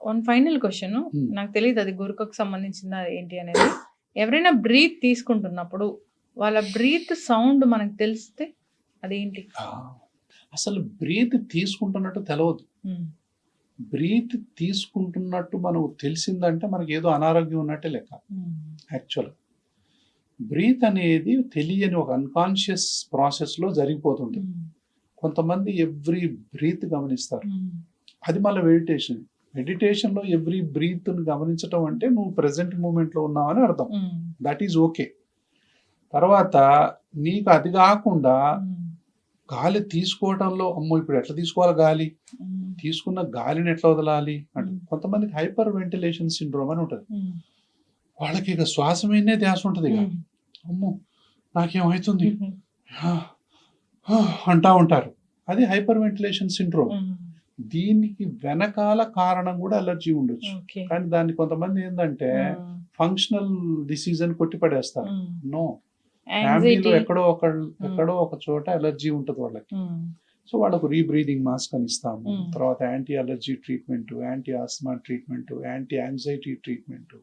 వన్ ఫైనల్ క్వశ్చన్, నాకు తెలియదు అది గురకకు సంబంధించిన ఏంటి అనేది. ఎవరైనా బ్రీత్ తీసుకుంటున్నప్పుడు వాళ్ళ బ్రీత్ సౌండ్ మనకు తెలిస్తే అదేంటి? అసలు బ్రీత్ తీసుకుంటున్నట్టు తెలియదు. బ్రీత్ తీసుకుంటున్నట్టు మనకు తెలిసిందంటే మనకి ఏదో అనారోగ్యం ఉన్నట్టే లెక్క. యాక్చువల్ బ్రీత్ అనేది తెలియని ఒక అన్కాన్షియస్ ప్రాసెస్లో జరిగిపోతుంటుంది. కొంతమంది ఎవ్రీ బ్రీత్ గమనిస్తారు, అది మళ్ళీ మెడిటేషన్లో ఎవ్రీ బ్రీత్ని గమనించడం అంటే నువ్వు ప్రెసెంట్ మూమెంట్లో ఉన్నావని అర్థం. That is okay. తర్వాత నీకు అది కాకుండా గాలి తీసుకోవడంలో అమ్మో ఇప్పుడు ఎట్లా తీసుకోవాలి గాలి, తీసుకున్న గాలిని ఎట్లా వదలాలి అంటే కొంతమందికి హైపర్ వెంటిలేషన్ సిండ్రోమ్ అని ఉంటుంది. వాళ్ళకి ఇక శ్వాస మీదనే ధ్యాస ఉంటుంది. ఇక అమ్మో నాకేమవుతుంది అంటా ఉంటారు. అది హైపర్ వెంటిలేషన్ సిండ్రోమ్. దీనికి వెనకాల కారణం కూడా అలర్జీ ఉండొచ్చు. కానీ దాన్ని కొంతమంది ఏంటంటే ఫంక్షనల్ డిసీజ్ అని కొట్టిపడేస్తారు. నో, ఫ్యామిలీలో ఎక్కడో ఒక చోట అలర్జీ ఉంటుంది వాళ్ళకి. సో వాళ్ళకు రీబ్రీదింగ్ మాస్క్ అని ఇస్తాము. తర్వాత anti allergy treatment, anti asthma treatment, anti anxiety treatment.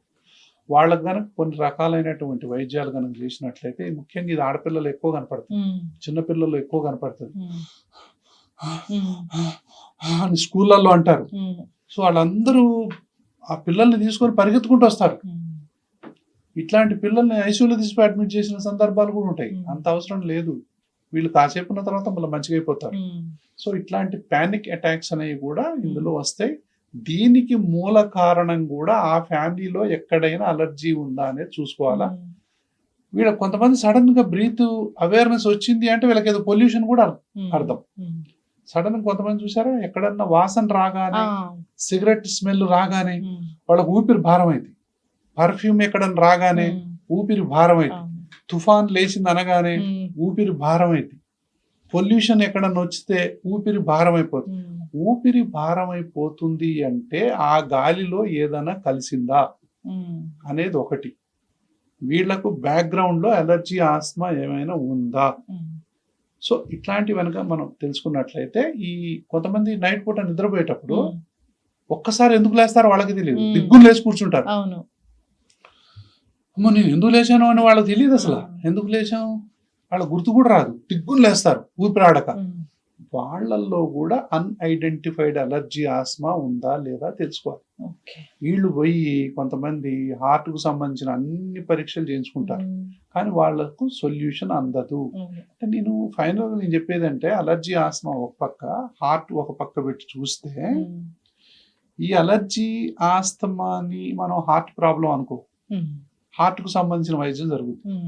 వాళ్ళకు కనుక కొన్ని రకాలైనటువంటి వైద్యాలు కనుక చేసినట్లయితే, ముఖ్యంగా ఇది ఆడపిల్లలు ఎక్కువ కనపడుతుంది, చిన్నపిల్లలు ఎక్కువ కనపడుతుంది అని స్కూళ్ళల్లో అంటారు. సో వాళ్ళందరూ ఆ పిల్లల్ని తీసుకొని పరిగెత్తుకుంటూ వస్తారు. ఇట్లాంటి పిల్లల్ని ఐసీయూలో తీసి అడ్మిట్ చేసిన సందర్భాలు కూడా ఉంటాయి. అంత అవసరం లేదు, వీళ్ళు కాసేపు ఉన్న తర్వాత మళ్ళీ మంచిగా అయిపోతారు. సో ఇట్లాంటి పానిక్ అటాక్స్ అనేవి కూడా ఇందులో వస్తాయి. దీనికి మూల కారణం కూడా ఆ ఫ్యామిలీలో ఎక్కడైనా అలర్జీ ఉందా అనేది చూసుకోవాలా. వీళ్ళ కొంతమంది సడన్ గా బ్రీత్ అవేర్నెస్ వచ్చింది అంటే వీళ్ళకి ఏదో పొల్యూషన్ కూడా అర్థం. సడన్ కొంతమంది చూసారా, ఎక్కడన్నా వాసన రాగానే, సిగరెట్ స్మెల్ రాగానే వాళ్ళకి ఊపిరి భారం అయింది. పర్ఫ్యూమ్ ఎక్కడన్నా రాగానే ఊపిరి భారం అయింది. తుఫాన్ లేచింది అనగానే ఊపిరి భారం అయింది. పొల్యూషన్ ఎక్కడన్నా వచ్చితే ఊపిరి భారం అయిపోతుంది. ఊపిరి భారం అయిపోతుంది అంటే ఆ గాలిలో ఏదైనా కలిసిందా అనేది ఒకటి. వీళ్లకు బ్యాక్గ్రౌండ్ లో అలర్జీ, ఆస్మా ఏమైనా ఉందా. సో ఇట్లాంటివి కనుక మనం తెలుసుకున్నట్లయితే, ఈ కొంతమంది నైట్ పూట నిద్రపోయేటప్పుడు ఒక్కసారి ఎందుకు లేస్తారో వాళ్ళకి తెలియదు, దిగ్గులు లేచి కూర్చుంటారు. అమ్మో నేను ఎందుకు లేచాను అని వాళ్ళకి తెలియదు. అసలు ఎందుకు లేచాం వాళ్ళ గుర్తు కూడా రాదు, దిగ్గులు లేస్తారు ఊపిరాడక. వాళ్ళల్లో కూడా అన్ఐడెంటిఫైడ్ అలర్జీ, ఆస్మా ఉందా లేదా తెలుసుకోవాలి. వీళ్ళు పోయి కొంతమంది హార్ట్ కు సంబంధించిన అన్ని పరీక్షలు చేయించుకుంటారు, కానీ వాళ్లకు సొల్యూషన్ అందదు. అంటే నేను చెప్పేది అంటే, అలర్జీ, ఆస్మా ఒక పక్క, హార్ట్ ఒక పక్క పెట్టి చూస్తే, ఈ అలర్జీ, ఆస్తమాని మనం హార్ట్ ప్రాబ్లం అనుకో, హార్ట్ కు సంబంధించిన వైద్యం జరుగుతుంది.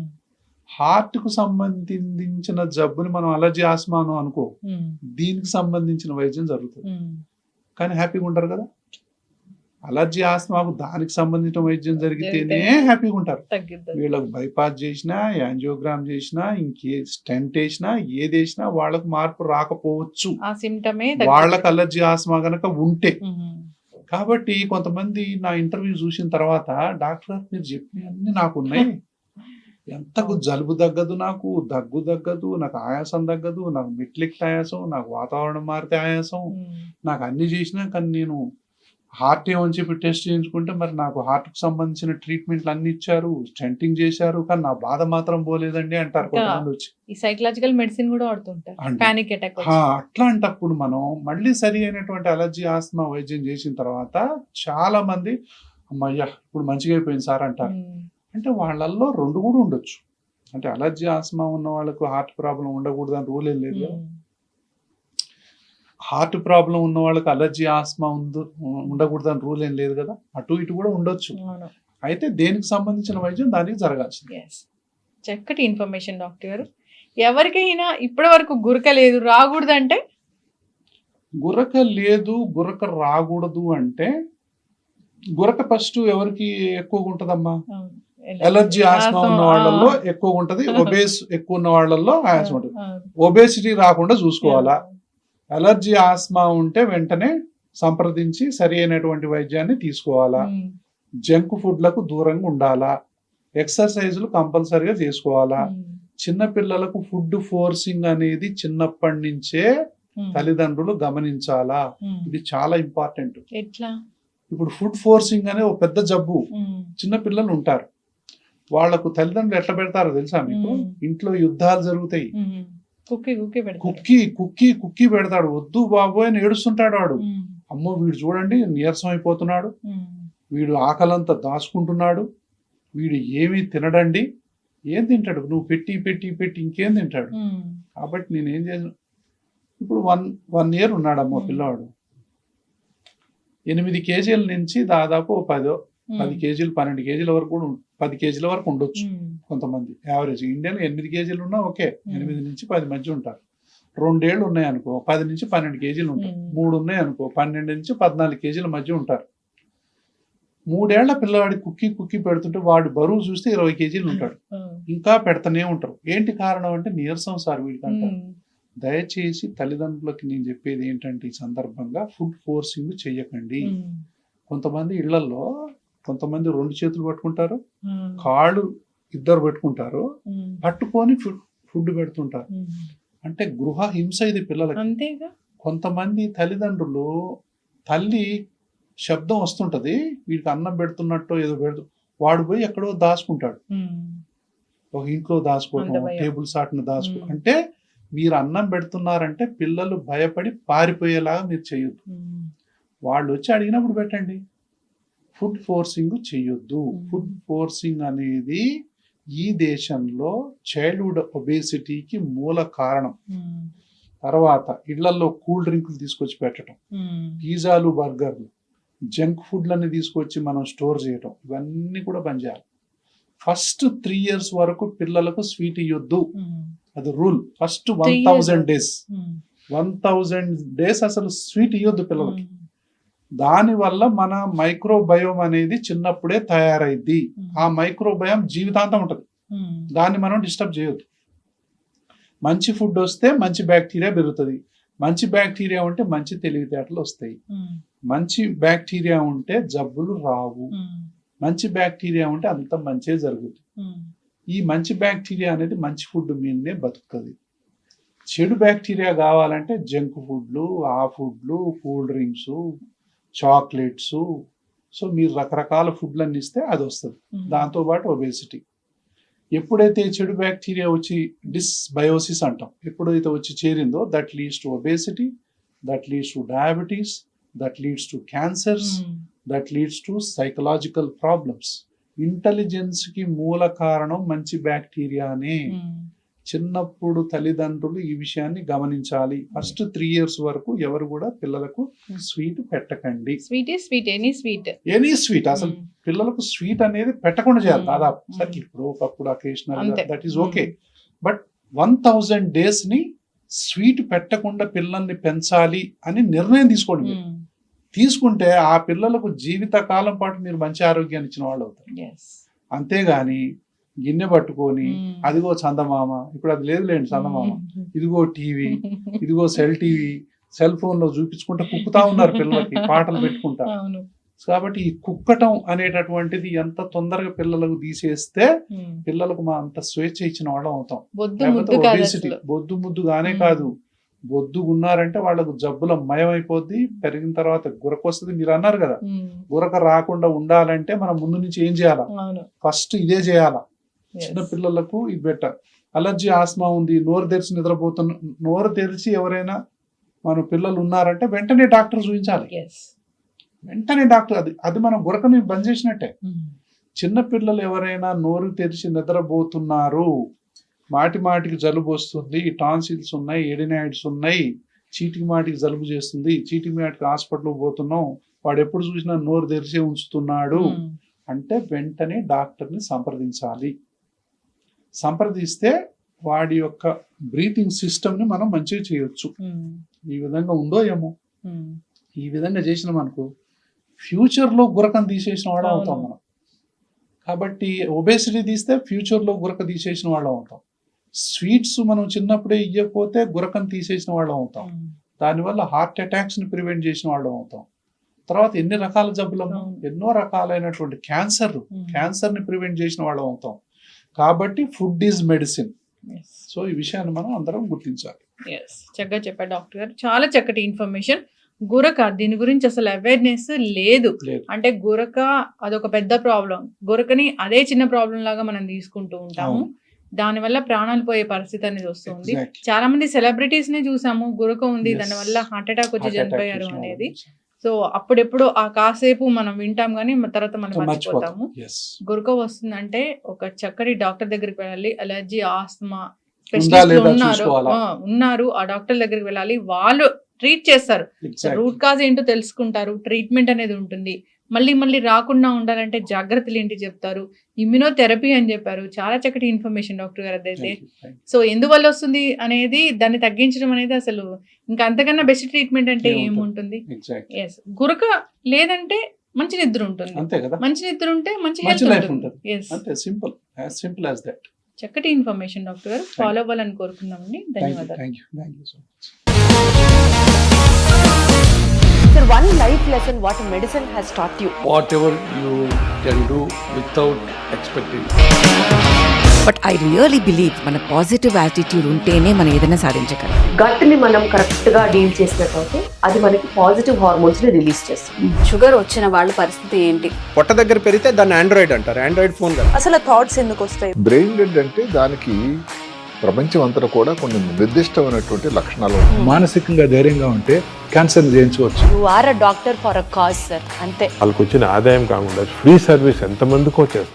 హార్ట్ కు సంబంధించిన జబ్బుని మనం అలర్జీ, ఆస్మాను అనుకో, దీనికి సంబంధించిన వైద్యం జరుగుతుంది. కానీ హ్యాపీగా ఉంటారు కదా. అలర్జీ, ఆస్మాకు దానికి సంబంధించిన వైద్యం జరిగితేనే హ్యాపీగా ఉంటారు. వీళ్ళకు బైపాస్ చేసినా, యాంజియోగ్రామ్ చేసినా, ఇంకే స్టెంట్ వేసినా, ఏది వేసినా వాళ్ళకు మార్పు రాకపోవచ్చు, వాళ్ళకి అలర్జీ, ఆస్మా గనక ఉంటే. కాబట్టి కొంతమంది నా ఇంటర్వ్యూ చూసిన తర్వాత, డాక్టర్ గారు మీరు చెప్పినవన్నీ నాకు ఉన్నాయి, ఎంతకు జలుబు తగ్గదు, నాకు దగ్గు తగ్గదు, నాకు ఆయాసం తగ్గదు, నాకు మెట్లెక్కి ఆయాసం, నాకు వాతావరణం మారితే ఆయాసం, నాకు అన్ని చేసినా కానీ నేను హార్ట్ ఏమని చెప్పి టెస్ట్ చేయించుకుంటే మరి నాకు హార్ట్ కు సంబంధించిన ట్రీట్మెంట్లు అన్ని ఇచ్చారు, స్టెంటింగ్ చేశారు, కానీ నా బాధ మాత్రం పోలేదండి అంటారు కొంతమంది వచ్చి. సైకలాజికల్ మెడిసిన్ కూడా వాడుతుంటారు పానిక్ అటాక్. అట్లాంటప్పుడు మనం మళ్ళీ సరి అయినటువంటి అలర్జీ, ఆస్మా వైద్యం చేసిన తర్వాత చాలా మంది అమ్మయ్యా ఇప్పుడు మంచిగా అయిపోయింది సార్ అంటారు. అంటే వాళ్ళల్లో రెండు కూడా ఉండొచ్చు. అంటే అలర్జీ, ఆస్మా ఉన్న వాళ్ళకు హార్ట్ ప్రాబ్లం ఉండకూడదు అని రూల్ ఏం లేదు కదా. హార్ట్ ప్రాబ్లం ఉన్న వాళ్ళకి అలర్జీ, ఆస్మా ఉండకూడదు అని రూల్ ఏం లేదు కదా. అటు ఇటు కూడా ఉండొచ్చు. అయితే దేనికి సంబంధించిన వైద్యం దానికి జరగాల్సింది. చక్కటి ఇన్ఫర్మేషన్ డాక్టర్ గారు. ఎవరికైనా ఇప్పటి వరకు గురక లేదు, రాకూడదు అంటే, గురక లేదు, గురక రాకూడదు అంటే, గురక ఫస్ట్ ఎవరికి ఎక్కువగా ఉంటదమ్మా? అలర్జీ, ఆస్మా ఉన్న వాళ్ళల్లో ఎక్కువగా ఉంటది. ఒబేస్ ఎక్కువ ఉన్న వాళ్ళల్లో ఆయాసం ఉంటుంది. ఒబేసిటీ రాకుండా చూసుకోవాలా. అలర్జీ, ఆస్మా ఉంటే వెంటనే సంప్రదించి సరి అయినటువంటి వైద్యాన్ని తీసుకోవాలా. జంక్ ఫుడ్లకు దూరంగా ఉండాలా. ఎక్సర్సైజులు కంపల్సరిగా చేసుకోవాలా. చిన్న పిల్లలకు ఫుడ్ ఫోర్సింగ్ అనేది చిన్నప్పటి నుంచే తల్లిదండ్రులు గమనించాలా. ఇది చాలా ఇంపార్టెంట్. ఇప్పుడు ఫుడ్ ఫోర్సింగ్ అనే ఒక పెద్ద జబ్బు. చిన్న పిల్లలు ఉంటారు, వాళ్లకు తల్లిదండ్రులు ఎట్లా పెడతారో తెలుసా మీకు? ఇంట్లో యుద్ధాలు జరుగుతాయి, కుక్కీ పెడతాడు. వద్దు బాబోయ్ అని ఏడుస్తుంటాడు వాడు. అమ్మో వీడు చూడండి నీరసం అయిపోతున్నాడు, వీడు ఆకలంతా దాచుకుంటున్నాడు, వీడు ఏమీ తినడండి. ఏం తింటాడు? నువ్వు పెట్టి పెట్టి పెట్టి ఇంకేం తింటాడు? కాబట్టి నేనేం చేసాను, ఇప్పుడు 1 year ఉన్నాడమ్మా పిల్లవాడు. 8 kgs నుంచి దాదాపు 10 kgs 12 kgs వరకు కూడా 10 kgs వరకు ఉండొచ్చు కొంతమంది. యావరేజ్ ఇండియాలో 8 kgs ఉన్నా ఓకే, 8 నుంచి 10 మధ్య ఉంటారు. 2 ఏళ్ళు ఉన్నాయనుకో 10 నుంచి 12 కేజీలు ఉంటారు. 3 ఉన్నాయనుకో 12 నుంచి 14 కేజీల మధ్య ఉంటారు. 3 ఏళ్ల పిల్లవాడి కుక్కి పెడుతుంటే వాడి బరువు చూస్తే 20 కేజీలు ఉంటాడు. ఇంకా పెడతానే ఉంటారు. ఏంటి కారణం అంటే నీరసం సార్ వీడికంటారు. దయచేసి తల్లిదండ్రులకి నేను చెప్పేది ఏంటంటే ఈ సందర్భంగా ఫుడ్ ఫోర్సింగ్ చెయ్యకండి. కొంతమంది ఇళ్లలో కొంతమంది 2 చేతులు పట్టుకుంటారు, కాళ్ళు 2 పెట్టుకుంటారు, పట్టుకొని ఫుడ్ పెడుతుంటారు. అంటే గృహ హింస ఇది పిల్లలకి. అంతేగా. కొంతమంది తల్లిదండ్రులు తల్లి శబ్దం వస్తుంటది, వీడికి అన్నం పెడుతున్నట్టు ఏదో వాడు పోయి ఎక్కడో దాచుకుంటాడు, ఒక ఇంట్లో దాచుకోవడం, టేబుల్ సాటును దాచుకోవడం. అంటే మీరు అన్నం పెడుతున్నారంటే పిల్లలు భయపడి పారిపోయేలాగా మీరు చేయొద్దు. వాళ్ళు వచ్చి అడిగినప్పుడు పెట్టండి. ఫుడ్ ఫోర్సింగ్ చెయ్యొద్దు. ఫుడ్ ఫోర్సింగ్ అనేది ఈ దేశంలో చైల్డ్హుడ్ ఒబేసిటీకి మూల కారణం. తర్వాత ఇళ్లలో కూల్ డ్రింకులు తీసుకొచ్చి పెట్టడం, పిజ్జాలు, బర్గర్లు, జంక్ ఫుడ్లని తీసుకొచ్చి మనం స్టోర్ చేయడం, ఇవన్నీ కూడా బంద్ చేయాలి. ఫస్ట్ 3 years వరకు పిల్లలకు స్వీట్ ఇవ్వద్దు, అది రూల్. ఫస్ట్ 1000 days 1000 days అసలు స్వీట్ ఇవ్వద్దు పిల్లలకి. దానివల్ల మన మైక్రోబయోమ్ అనేది చిన్నప్పుడే తయారైద్ది. ఆ మైక్రోబయోమ్ జీవితాంతం ఉంటుంది, దాన్ని మనం డిస్టర్బ్ చేయొద్దు. మంచి ఫుడ్ వస్తే మంచి బ్యాక్టీరియా పెరుగుతుంది, మంచి బ్యాక్టీరియా ఉంటే మంచి తెలివితేటలు వస్తాయి, మంచి బ్యాక్టీరియా ఉంటే జబ్బులు రావు, మంచి బ్యాక్టీరియా ఉంటే అంత మంచిగా జరుగుతుంది. ఈ మంచి బ్యాక్టీరియా అనేది మంచి ఫుడ్ మీదనే బతుకుతుంది. చెడు బ్యాక్టీరియా కావాలంటే జంక్ ఫుడ్లు, ఆ ఫుడ్లు, కూల్ డ్రింక్స్, చాక్లెట్స్, సో మీరు రకరకాల ఫుడ్లన్నీ ఇస్తే అది వస్తుంది. దాంతోపాటు ఒబేసిటీ. ఎప్పుడైతే చెడు బ్యాక్టీరియా వచ్చి డిస్బయోసిస్ అంటాం, ఎప్పుడైతే వచ్చి చేరిందో that leads to obesity, that leads to diabetes, that leads to cancers, that leads to psychological problems. Intelligence కి మూల కారణం మంచి బ్యాక్టీరియానే. చిన్నప్పుడు తల్లిదండ్రులు ఈ విషయాన్ని గమనించాలి. ఫస్ట్ 3 years వరకు ఎవరు కూడా పిల్లలకు స్వీట్ పెట్టకండి. ఎనీ స్వీట్ అసలు పిల్లలకు స్వీట్ అనేది పెట్టకుండా చేయాలి దాదాపు. సరే ఇప్పుడు ఒకప్పుడు occasional that is okay, but 1000 days ని స్వీట్ పెట్టకుండా పిల్లల్ని పెంచాలి అని నిర్ణయం తీసుకోండి. తీసుకుంటే ఆ పిల్లలకు జీవిత కాలం పాటు మీరు మంచి ఆరోగ్యాన్ని ఇచ్చిన వాళ్ళు అవుతారు. అంతేగాని గిన్నె పట్టుకొని అదిగో చందమామ, ఇప్పుడు అది లేదులేండి చందమామ, ఇదిగో టీవీ, ఇదిగో సెల్ ఫోన్ లో చూపించుకుంటా కుక్కుతా ఉన్నారు పిల్లలకి పాటలు పెట్టుకుంటా. కాబట్టి ఈ కుక్కటం అనేటటువంటిది ఎంత తొందరగా పిల్లలకు తీసేస్తే పిల్లలకు మా అంత స్వేచ్ఛ ఇచ్చిన వాళ్ళం అవుతాం. ఒబేసిటీ బొద్దు ముద్దుగానే కాదు, బొద్దుగున్నారంటే వాళ్ళకు జబ్బుల మయమైపోద్ది. పెరిగిన తర్వాత గురక వస్తుంది. మీరు అన్నారు కదా, గురక రాకుండా ఉండాలంటే మనం ముందు నుంచి ఏం చేయాలా? ఫస్ట్ ఇదే చేయాలా. చిన్న పిల్లలకు ఇది బెటర్. అలర్జీ, ఆస్మా ఉంది, నోరు తెరిచి నిద్రపోతున్న, నోరు తెరిచి ఎవరైనా మన పిల్లలు ఉన్నారంటే వెంటనే డాక్టర్ చూపించాలి. వెంటనే డాక్టర్, అది మనం గురకని బంద్ చేసినట్టే. చిన్న పిల్లలు ఎవరైనా నోరు తెరిచి నిద్రపోతున్నారు, మాటికి జలుబు వస్తుంది, టాన్సిల్స్ ఉన్నాయి, ఎడినాయిడ్స్ ఉన్నాయి, చీటికి మాటికి జలుబు చేస్తుంది, చీటికి మాటికి హాస్పిటల్కి పోతున్నాం, వాడు ఎప్పుడు చూసినా నోరు తెరిచే ఉంచుతున్నాడు అంటే వెంటనే డాక్టర్ని సంప్రదించాలి. సంప్రదిస్తే వాడి యొక్క బ్రీతింగ్ సిస్టమ్ని మనం మంచిగా చేయొచ్చు. ఈ విధంగా ఉందో ఏమో, ఈ విధంగా చేసినాం అనుకో ఫ్యూచర్లో గురకం తీసేసిన వాళ్ళం అవుతాం మనం. కాబట్టి ఒబేసిటీ తీస్తే ఫ్యూచర్లో గురక తీసేసిన వాళ్ళం అవుతాం. స్వీట్స్ మనం చిన్నప్పుడే ఇవ్వకపోతే గురకం తీసేసిన వాళ్ళం అవుతాం. దానివల్ల హార్ట్ అటాక్స్ని ప్రివెంట్ చేసిన వాళ్ళం అవుతాం. తర్వాత ఎన్ని రకాల జబ్బులను, ఎన్నో రకాలైనటువంటి క్యాన్సర్ని ప్రివెంట్ చేసిన వాళ్ళం అవుతాం. కాబట్టి ఫుడ్ ఈజ్ మెడిసిన్. సో ఈ విషయాన్ని మనం అందరం గుర్తించాలి. చక్కగా చెప్పారు డాక్టర్ గారు, చాలా చక్కటి ఇన్ఫర్మేషన్. గురక, దీని గురించి అసలు అవేర్నెస్ లేదు. అంటే గురక అదొక పెద్ద ప్రాబ్లం. గురకని అదే చిన్న ప్రాబ్లం లాగా మనం తీసుకుంటూ ఉంటాము. దానివల్ల ప్రాణాలు పోయే పరిస్థితి అనేది వస్తుంది. చాలా మంది సెలబ్రిటీస్ నే చూసాము, గురక ఉంది, దానివల్ల హార్ట్ అటాక్ వచ్చి చనిపోయారు అనేది. సో అప్పుడెప్పుడు ఆ కాసేపు మనం వింటాం కానీ తర్వాత మనం మర్చిపోతాము. గురక వస్తుందంటే ఒక చక్కటి డాక్టర్ దగ్గరికి వెళ్ళాలి. అలర్జీ, ఆస్తమా స్పెషలిస్ట్ ఉన్నారు, ఆ డాక్టర్ దగ్గరికి వెళ్ళాలి. వాళ్ళు ట్రీట్ చేస్తారు, రూట్ కాజ్ ఏంటో తెలుసుకుంటారు, ట్రీట్మెంట్ అనేది ఉంటుంది. మళ్ళీ మళ్ళీ రాకుండా ఉండాలంటే జాగ్రత్తలు ఏంటి చెప్తారు? ఇమ్యునోథెరపీ అని చెప్పారు. చాలా చక్కటి ఇన్ఫర్మేషన్ డాక్టర్ గారు అదైతే. సో ఎందువల్ల వస్తుంది అనేది, దాన్ని తగ్గించడం అనేది అసలు ఇంకా అంతకన్నా బెస్ట్ ట్రీట్మెంట్ అంటే ఏముంటుంది? ఎగ్జాక్ట్లీ. ఎస్, గురక లేదంటే మంచి నిద్ర ఉంటుంది. అంతే కదా, మంచి నిద్ర ఉంటే మంచి మంచి హెల్త్ లైఫ్ ఉంటుంది. ఉంటుంది. ఎస్, అంతే, simple, as simple as that. చక్కటి ఇన్ఫర్మేషన్ డాక్టర్ గారు. ఫాలో అవ్వాలని కోరుకుందామండి. ధన్యవాదాలు. Thank you so much. Sir, one life lesson what medicine has taught you. whatever you can do without expecting. But I really believe మన positive attitude ఉంటేనే మనం ఏదైనా సాధించగలం. Gut ని మనం కరెక్ట్ గా డీల్ చేసినట్లయితే అది మనకి పాజిటివ్ హార్మోన్స్ ని రిలీజ్ చేస్తుంది. షుగర్ వచ్చిన వాళ్ళ పరిస్థితి ఏంటి? పొట్ట దగ్గర పెరిగితే దాన్ని ఆండ్రాయిడ్ అంటారు, ఆండ్రాయిడ్ ఫోన్ కదా. అసలు థాట్స్ ఎందుకు వస్తాయి? బ్రెయిన్ డెడ్ అంటే దానికి ప్రపంచం అంతా కూడా కొన్ని నిర్దిష్టమైనటువంటి లక్షణాలు ఉన్నాయి. మానసికంగా ధైర్యంగా ఉంటే క్యాన్సర్ జయించవచ్చు. You are a doctor for a cause, sir. అంతే. వాళ్ళకి వచ్చిన ఆదాయం కాకుండా ఫ్రీ సర్వీస్ ఎంతమందికో చేస్తుంది.